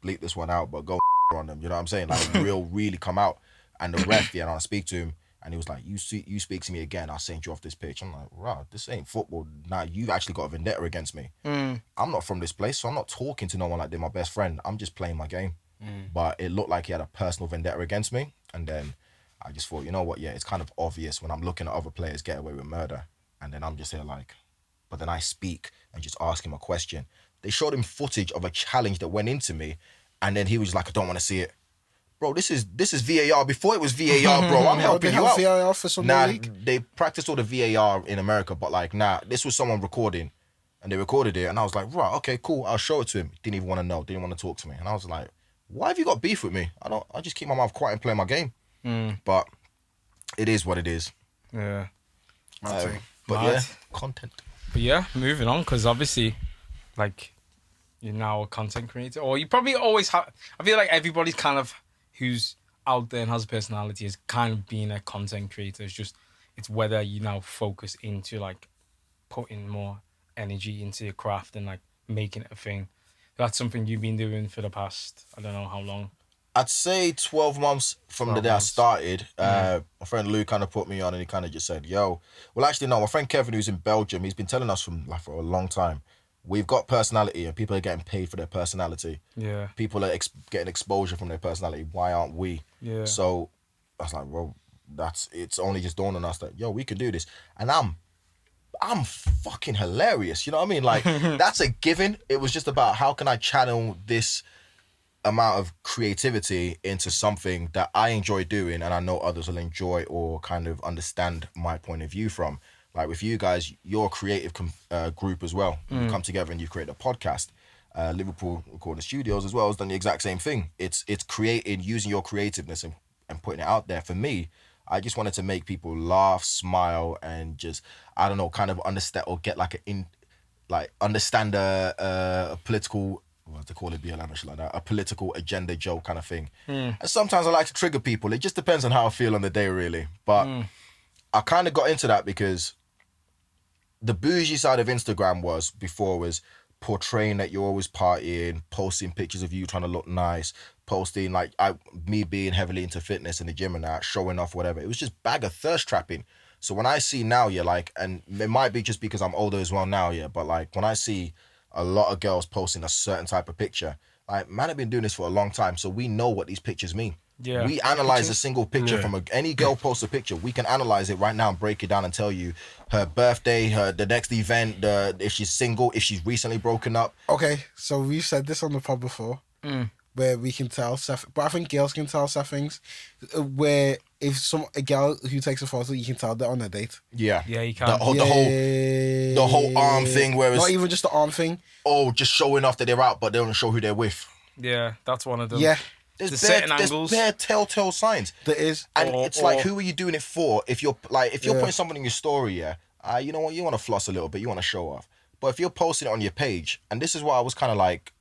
bleep this one out but go on them, you know what I'm saying, like really come out. And the ref, and I speak to him and he was like, you speak to me again, I'll send you off this pitch. I'm like, wow, this ain't football. Now you've actually got a vendetta against me. I'm not from this place, so I'm not talking to no one like they're my best friend. I'm just playing my game. But it looked like he had a personal vendetta against me. And then I just thought, you know what, yeah, it's kind of obvious when I'm looking at other players get away with murder. And then I'm just here like, but then I speak and just ask him a question. They showed him footage of a challenge that went into me. And then he was like, I don't want to see it. Bro, this is VAR before it was VAR, bro. I'm They helping you have out. VAR for Sunday Nah, League. they practiced all the VAR in America, but like, nah, this was someone recording, and they recorded it, and I was like, right, okay, cool, I'll show it to him. Didn't even want to know, didn't want to talk to me, and I was like, why have you got beef with me? I just keep my mouth quiet and play my game. But it is what it is. Yeah. I'd say. But Mad. yeah, content. But yeah, moving on, because obviously, like, you're now a content creator, or you probably always have. I feel like everybody's kind of who's out there and has a personality is kind of being a content creator. It's whether you now focus into like putting more energy into your craft and like making it a thing. That's something you've been doing for the past, I don't know how long. I'd say 12 months from the 12 day I months. started. My friend Lou kind of put me on and he kind of just said, yo, well, actually, no, my friend Kevin, who's in Belgium, he's been telling us for a long time, we've got personality and people are getting paid for their personality. Yeah. People are getting exposure from their personality. Why aren't we? Yeah. So I was like, well, it's only just dawned on us that, yo, we can do this. And I'm fucking hilarious. You know what I mean? Like, that's a given. It was just about how can I channel this amount of creativity into something that I enjoy doing and I know others will enjoy or kind of understand my point of view from. Like with you guys, you're a creative group as well. You come together and you create a podcast. Liverpool Recording Studios as well has done the exact same thing. It's creating, using your creativeness and putting it out there. For me, I just wanted to make people laugh, smile, and just, I don't know, kind of understand or get understand a political, what to call it, BLM or shit like that, a political agenda joke kind of thing. And sometimes I like to trigger people. It just depends on how I feel on the day, really. But I kind of got into that because the bougie side of Instagram was portraying that you're always partying, posting pictures of you trying to look nice, posting me being heavily into fitness in the gym and that, showing off whatever. It was just bag of thirst trapping. So when I see now, and it might be just because I'm older as well now, but like when I see a lot of girls posting a certain type of picture, like, man, I've been doing this for a long time, so we know what these pictures mean. Yeah. We analyze a single picture from any girl posts a picture. We can analyze it right now and break it down and tell you her birthday, the next event, if she's single, if she's recently broken up. Okay, so we've said this on the pod before. where we can tell stuff, but I think girls can tell stuff things. Where if a girl who takes a photo, you can tell they're on a date. Yeah. Yeah, you can. The whole arm thing, where it's not even just the arm thing. just showing off that they're out, but they don't show who they're with. Yeah, that's one of them. Yeah, There's certain angles. There's bare telltale signs. there is. And it's like, who are you doing it for? If you're putting something in your story, you know what, you want to floss a little bit, you want to show off. But if you're posting it on your page, and this is what I was kind of like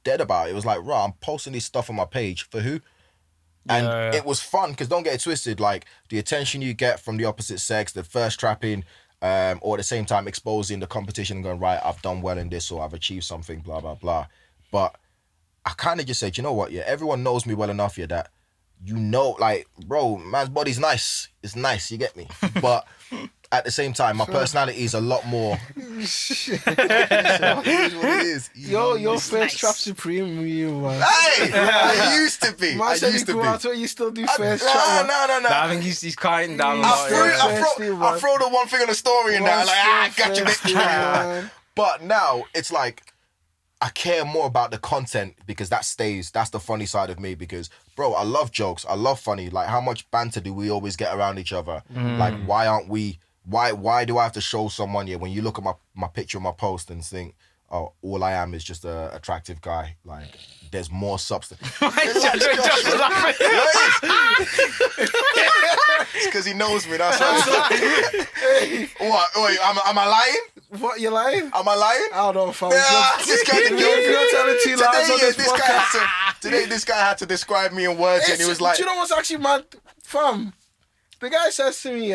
dead about. It was like, right, I'm posting this stuff on my page for who? And it was fun because don't get it twisted. Like the attention you get from the opposite sex, the first trapping, or at the same time exposing the competition and going, right, I've done well in this or I've achieved something, blah blah blah. But I kind of just said, you know what? Yeah, everyone knows me well enough here that like, bro, man's body's nice. It's nice, you get me? But at the same time, my personality is a lot more. It is what it is. Your first trap supreme, you man. Hey, I used to be. Man I said used you to go be. out where you still do first trap. No. I think he's quieting down a I lot. throw the one thing on the story and that, like, gotcha, bitch. But now it's like, I care more about the content because that stays. That's the funny side of me because, bro, I love jokes. I love funny. Like, how much banter do we always get around each other? Like, why aren't we... Why do I have to show someone, when you look at my picture of my post and think, oh, all I am is just a attractive guy. Like, there's more substance. It's because he knows me. That's why. What? Wait, am I lying? What, you lying? Am I lying? I don't know if I Yeah, this kind of You're telling two lies on this podcast. Today, this guy had to describe me in words, and he was like, do you know what's actually mad? Fam, the guy says to me,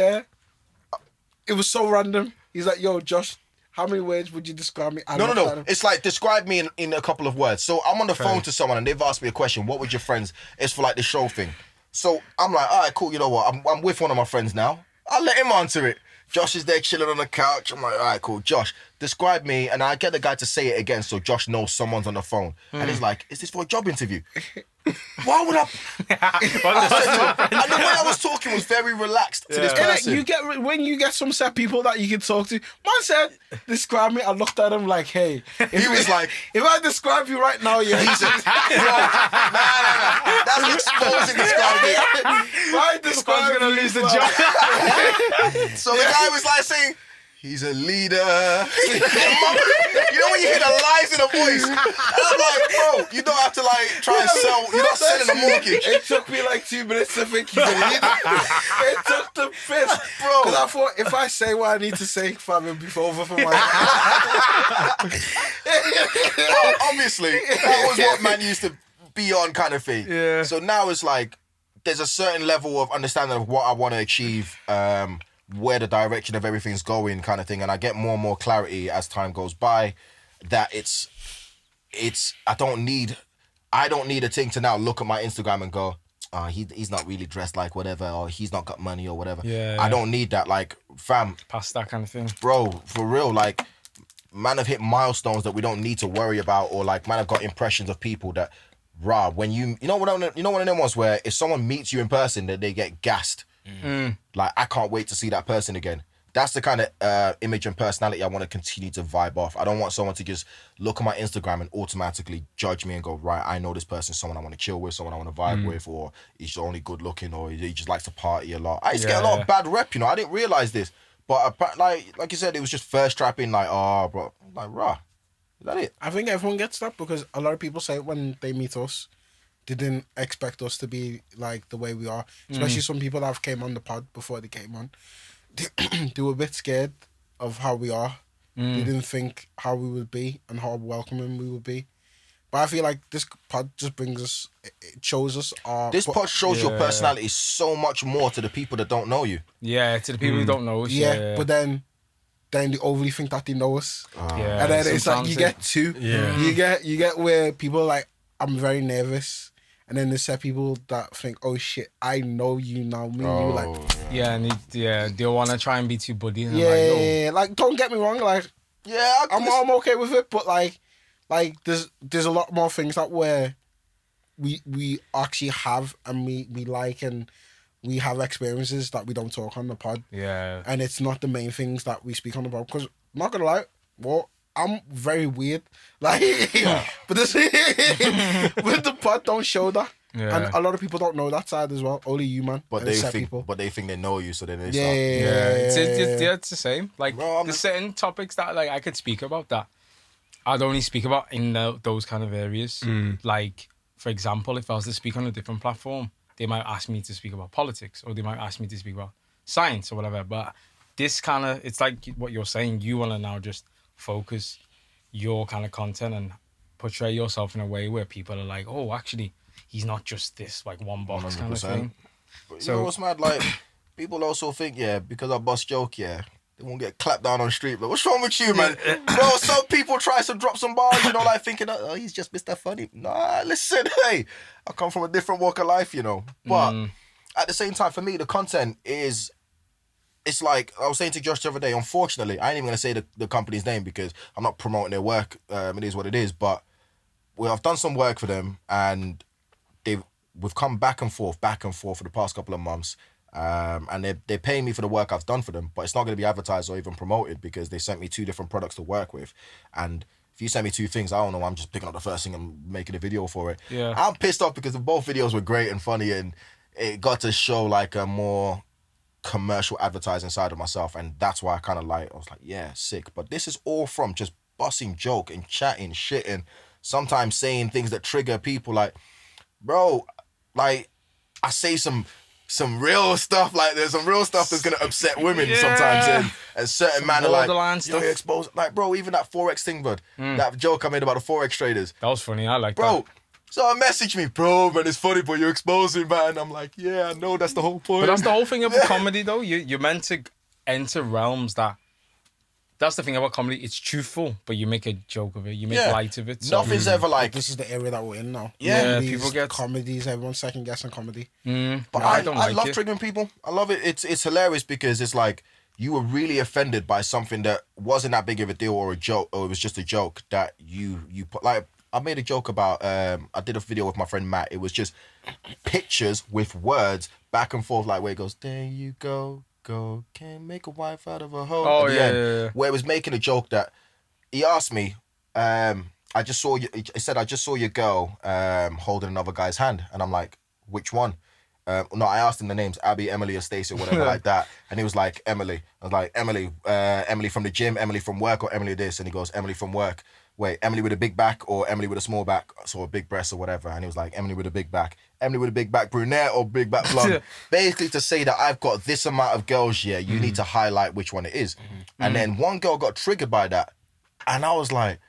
it was so random. He's like, yo, Josh, how many words would you describe me? No. It's like, describe me in a couple of words. So I'm on the phone to someone and they've asked me a question. What would your friends? It's for like the show thing. So I'm like, all right, cool. You know what? I'm with one of my friends now. I'll let him answer it. Josh is there chilling on the couch. I'm like, all right, cool. Josh, describe me. And I get the guy to say it again so Josh knows someone's on the phone. And he's like, is this for a job interview? Why would I? And the way I was talking was very relaxed to this person. When you get some set people that you can talk to. Man said, describe me. I looked at him like, hey. He was like, if I describe you right now, yeah. He's nah. That's exposing describing. I describe gonna lose the job. So the guy was like saying, he's a leader. You know when you hear the lies in a voice? And I'm like, bro, you don't have to like try and sell. You're not selling a mortgage. It took me like 2 minutes to think he's a leader. It took the piss, bro. Because I thought if I say what I need to say, fam, it'll be over for my Well, obviously, that was what man used to be on kind of thing. Yeah. So now it's like, there's a certain level of understanding of what I want to achieve, where the direction of everything's going kind of thing. And I get more and more clarity as time goes by that it's I don't need a thing to now look at my Instagram and go, he's not really dressed like whatever, or he's not got money or whatever. Yeah. I don't need that. Like, fam, Past that kind of thing. bro, for real, like, man have hit milestones that we don't need to worry about, or like, man have got impressions of people that, when you know one of them ones where if someone meets you in person, that they get gassed. Like, I can't wait to see that person again. That's the kind of image and personality I want to continue to vibe off. I don't want someone to just look at my Instagram and automatically judge me and go, right, I know this person, someone I want to chill with, someone I want to vibe with, or he's only good looking, or he just likes to party a lot. I used to get a lot of bad rep, I didn't realize this. But like you said, it was just first trapping, like, oh, bro, like, rah. Is that it? I think everyone gets that because a lot of people say when they meet us, they didn't expect us to be like the way we are. Especially some people that have came on the pod before they came on. They were a bit scared of how we are. They didn't think how we would be and how welcoming we would be. But I feel like this pod just brings us, it shows us our... This pod shows your personality so much more to the people that don't know you. Yeah, to the people who don't know us. Yeah, but then they overly think that they know us. Yeah, And then it's like sometimes you get two. Yeah. You get where people are like, I'm very nervous. And then there's set people that think, oh shit, I know you now. Me and you like... Yeah, and they'll want to try and be too buddy. And like, don't get me wrong, like... Yeah, I'm okay with it, but like there's a lot more things that where we actually have and we like and we have experiences that we don't talk on the pod. Yeah. And it's not the main things that we speak on the pod. Because, not gonna lie, I'm very weird. Like, but this with the pod, don't show that. Yeah. And a lot of people don't know that side as well. Only you, man. But and they set think, people. but they think they know you, so then they Yeah, Yeah, it's the same. Like, Bro, there's certain topics that like I could speak about that I'd only speak about in those kind of areas. Like, for example, if I was to speak on a different platform, they might ask me to speak about politics, or they might ask me to speak about science or whatever. But this kind of, it's like what you're saying. You want to now just focus your kind of content and portray yourself in a way where people are like, oh, actually, he's not just this like one box kind of 100%. thing. But So- you know what's mad? Like, people also think, because I bust joke, they won't get clapped down on the street. But what's wrong with you, man? Bro, some people try to drop some bars, like thinking, oh, he's just Mr. Funny. Nah, listen, hey, I come from a different walk of life, But at the same time, for me, the content is, it's like, I was saying to Josh the other day, unfortunately, I ain't even going to say the company's name because I'm not promoting their work. It is what it is. But I've done some work for them, and we've come back and forth for the past couple of months. And they're paying me for the work I've done for them, but it's not going to be advertised or even promoted because they sent me 2 different products to work with. And if you send me 2 things, I don't know, I'm just picking up the first thing and making a video for it. Yeah. I'm pissed off because both videos were great and funny, and it got to show like a more commercial advertising side of myself, and that's why I was like, yeah, sick. But this is all from just busting joke and chatting shit, and sometimes saying things that trigger people. Like, bro, like, I say some real stuff, like there's some real stuff that's gonna upset women sometimes, and certain man are like, borderline stuff. you're exposed. Like, bro, even that Forex thing, bud, that joke I made about the Forex traders, That was funny. I like bro. that. Someone messaged me, bro, man, it's funny, but you're exposing, man. I'm like, yeah, I know, that's the whole point. But that's the whole thing about comedy, though. You're meant to enter realms that. That's the thing about comedy. It's truthful, but you make a joke of it. You make light of it. So. Nothing's ever like. This is the area that we're in now. Yeah, Comedies, people get- comedies. Everyone's second guessing comedy. But No, I don't like love it. triggering people. I love it. It's hilarious because it's like you were really offended by something that wasn't that big of a deal or a joke, or it was just a joke that you put. Like, I made a joke about. I did a video with my friend Matt. It was just pictures with words back and forth, like where it goes, there you go, can't make a wife out of a hoe. Oh, at the yeah, end, yeah. Where it was making a joke that he asked me. I just saw you. He said, I just saw your girl holding another guy's hand, and I'm like, which one? No, I asked him the names, Abby, Emily, or Stacey, or whatever like that. And he was like, Emily. I was like, Emily, Emily from the gym, Emily from work, or Emily this? And he goes, Emily from work. Wait, Emily with a big back or Emily with a small back, so a big breast or whatever. And he was like, Emily with a big back. Emily with a big back brunette or big back blonde. Basically to say that I've got this amount of girls here, you need to highlight which one it is. And then one girl got triggered by that. And I was like,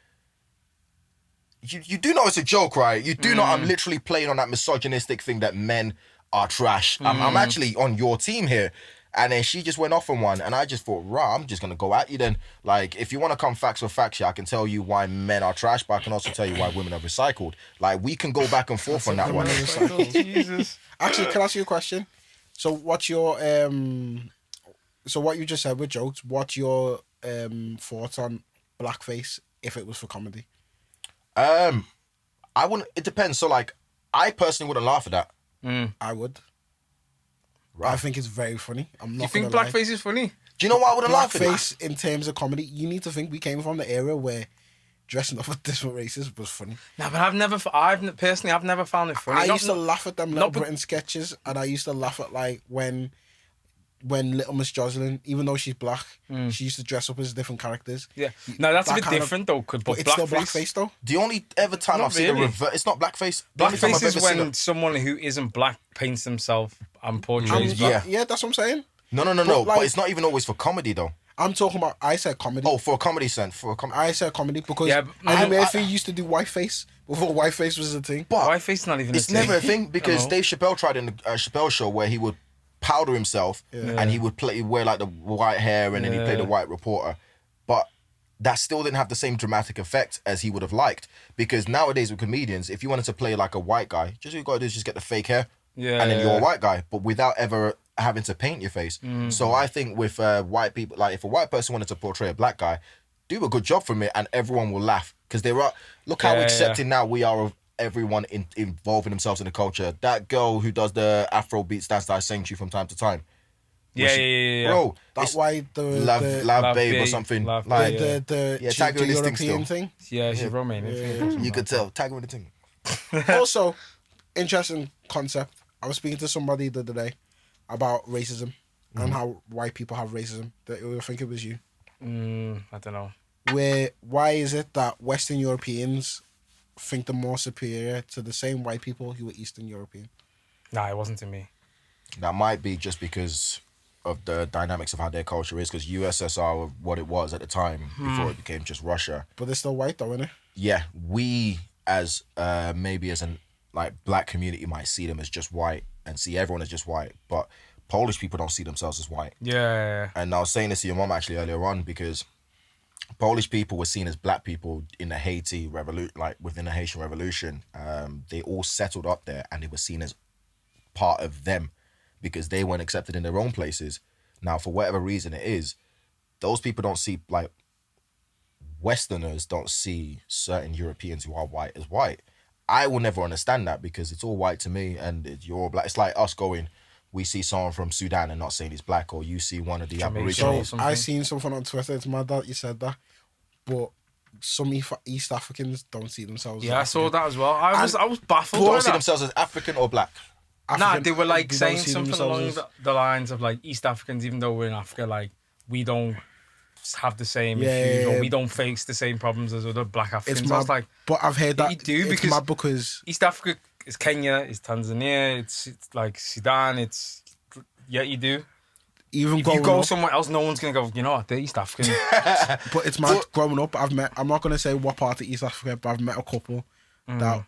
you do know it's a joke, right? You do know I'm literally playing on that misogynistic thing that men are trash. I'm actually on your team here. And then she just went off on one, and I just thought, rah, I'm just gonna go at you then. Like, if you want to come facts for facts, I can tell you why men are trash, but I can also tell you why women are recycled. Like, we can go back and forth on that one. Jesus. Actually, can I ask you a question? So, what's your So, what you just said with jokes, what's your thoughts on blackface if it was for comedy? I wouldn't. It depends. So, like, I personally wouldn't laugh at that. I would. Right. I think it's very funny. I'm not You think gonna lie. blackface is funny? Do you know why I wouldn't laugh at it? Blackface in terms of comedy, you need to think we came from the era where dressing up with different races was funny. No, but I've never found it funny. I Not- used to laugh at them not Little be- Britain sketches, and I used to laugh at like when Little Miss Jocelyn, even though she's black, she used to dress up as different characters. Yeah. No, that's a That bit kind of- different though. But But it's still blackface. blackface though. The only ever time Not I've seen a really. reverse, it's not blackface. The only time Blackface I've is ever seen when someone who isn't black paints themselves and portrays Yeah. black. Yeah, that's what I'm saying. No. But, But like- it's not even always for comedy though. I'm talking about. I said comedy. Oh, for a comedy sense, I said comedy because Yeah, but- Eddie Murphy used to do whiteface before whiteface was a thing. But Whiteface is not even. it's a never a thing thing. because I know. Dave Chappelle tried in the Chappelle show where he would powder himself and he would wear like the white hair and then he'd play the white reporter. But that still didn't have the same dramatic effect as he would have liked, because nowadays with comedians, if you wanted to play like a white guy, just what you got to do is just get the fake hair and then you're a white guy, but without ever having to paint your face. So I think with white people, like if a white person wanted to portray a black guy, do a good job from it and everyone will laugh, because look how accepting now we are of everyone involving themselves in the culture. That girl who does the Afro beats dance that I sing to you from time to time, Yeah. Bro, That's it's why Love Babe or something. Love Like, Babe. the tag her in this thing European still. thing. Yeah, she's Romanian. you could tell. Tag her in the thing. Also, interesting concept. I was speaking to somebody the other day about racism and how white people have racism. I think it was you. I don't know. Why is it that Western Europeans think they're more superior to the same white people who are Eastern European? Nah, it wasn't to me. That might be just because of the dynamics of how their culture is, because USSR were what it was at the time before it became just Russia. But they're still white, though, innit? Yeah, we as maybe as an like black community might see them as just white and see everyone as just white, but Polish people don't see themselves as white. Yeah. And I was saying this to your mom actually earlier on, because Polish people were seen as black people in the Haiti revolution, like within the Haitian Revolution. They all settled up there and they were seen as part of them because they weren't accepted in their own places. Now, for whatever reason it is, those people don't see, like, Westerners don't see certain Europeans who are white as white. I will never understand that because it's all white to me and you're all black. It's like us going, we see someone from Sudan and not saying he's black, or you see one of the Aboriginals. So I seen something on Twitter. It's mad that you said that, but some East Africans don't see themselves. Yeah, I saw that as well. I was baffled. They by don't see that. themselves as African or black. Nah, they were like they saying don't see something themselves along the lines of like East Africans, even though we're in Africa, like we don't have the same issues or we don't face the same problems as other black Africans. It's I was mad, like, but I've heard that you do, it's because mad because East Africa is Kenya, it's Tanzania, it's like Sudan, yeah, you do. even If growing you go up, somewhere else, no one's gonna go, you know what, they're East African. but it's mad. Growing up, I'm not gonna say what part of East Africa, but I've met a couple that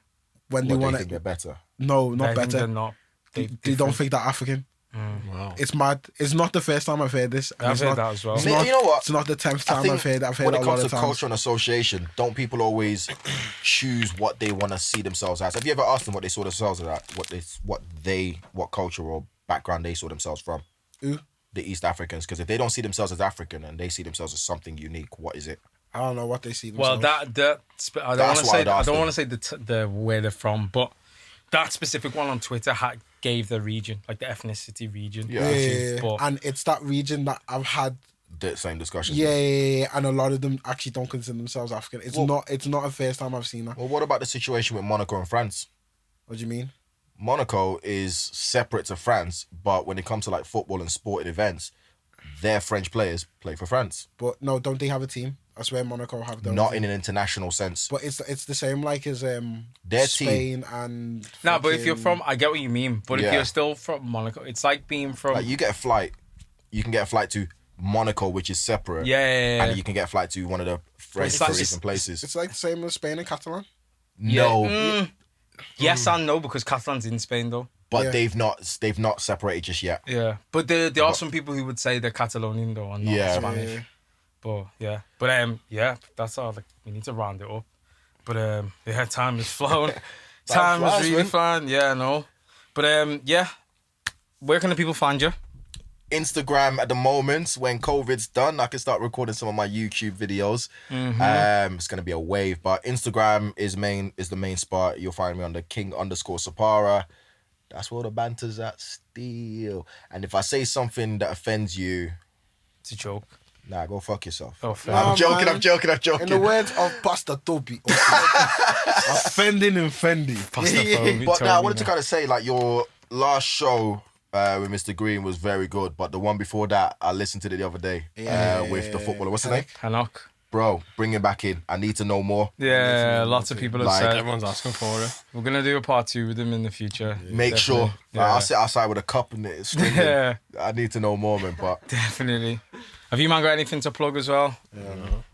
when they What, want they think they're better. no, not I think they're better. not. They don't think they're African. Wow. It's mad. It's not the first time I've heard this. and I've it's heard not, that as well. It's You not, know what? It's not the 10th I time think I've heard it. I've heard when it it a lot comes of to times. culture and association, don't people always choose what they want to see themselves as? Have you ever asked them what they saw themselves as, what culture or background they saw themselves from? Who? The East Africans, because if they don't see themselves as African and they see themselves as something unique, what is it? I don't know what they see Well, themselves. I don't want to say the where they're from, but that specific one on Twitter gave the region, like the ethnicity region. Yeah. But and it's that region that I've had. The same discussion. Yeah, and a lot of them actually don't consider themselves African. It's not a first time I've seen that. Well, what about the situation with Monaco and France? What do you mean? Monaco is separate to France, but when it comes to like football and sporting events, their French players play for France. But no, don't they have a team? I swear Monaco have their own Not team. in an international sense. But it's the same like as Their Spain and no, but if you're fucking- from, I get what you mean. But if Yeah. you're still from Monaco, it's like being from. Like you can get a flight to Monaco, which is separate. Yeah. And you can get a flight to one of the French It's like- Parisian places. it's like the same as Spain and Catalan. No, Yes and no, because Catalan's in Spain though. but Yeah. they've not separated just yet. Yeah, but there are some people who would say they're Catalonian though and not Yeah. Spanish. But yeah, that's all. Like, we need to round it up. But yeah, time has flown. Time flies, is really man. flying. Yeah, no. But yeah, where can the people find you? Instagram at the moment. When COVID's done, I can start recording some of my YouTube videos. It's gonna be a wave, but Instagram is the main spot. You'll find me under King_Sapara. That's where all the banter's at still. And if I say something that offends you, It's a joke. nah, go fuck yourself. Oh, fair. I'm Nah, joking. man. I'm joking. In the words of Pastor Toby, offending and Fendi. But now I wanted to kind of say, like, your last show with Mr. Green was very good, but the one before that, I listened to it the other day with the footballer. What's his name? Hanok. Bro, bring him back in. I need to know more. Yeah, lots of people have Like, said Everyone's asking for it. we're gonna do a part 2 with him in the future. Make sure. Definitely. Like, I'll sit outside with a cup and it's screaming. Yeah, I need to know more, man. But definitely. Have you man got anything to plug as well?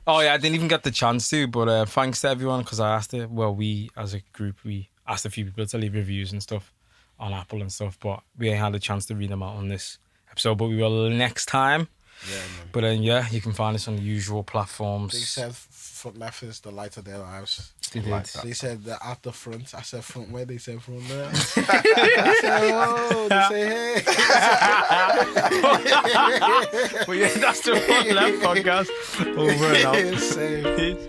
Oh yeah, I didn't even get the chance to, but thanks to everyone because I asked it. Well, we as a group we asked a few people to leave reviews and stuff on Apple and stuff, but we ain't had a chance to read them out on this episode. But we will next time. Yeah, man. But then yeah, you can find us on the usual platforms. They said front left is the light of their lives. They did. They said they're at the front. I said front where? They said front there. I said, oh, they say hey. Well, yeah, that's the Front Left Podcast. Over and out. Same. Peace.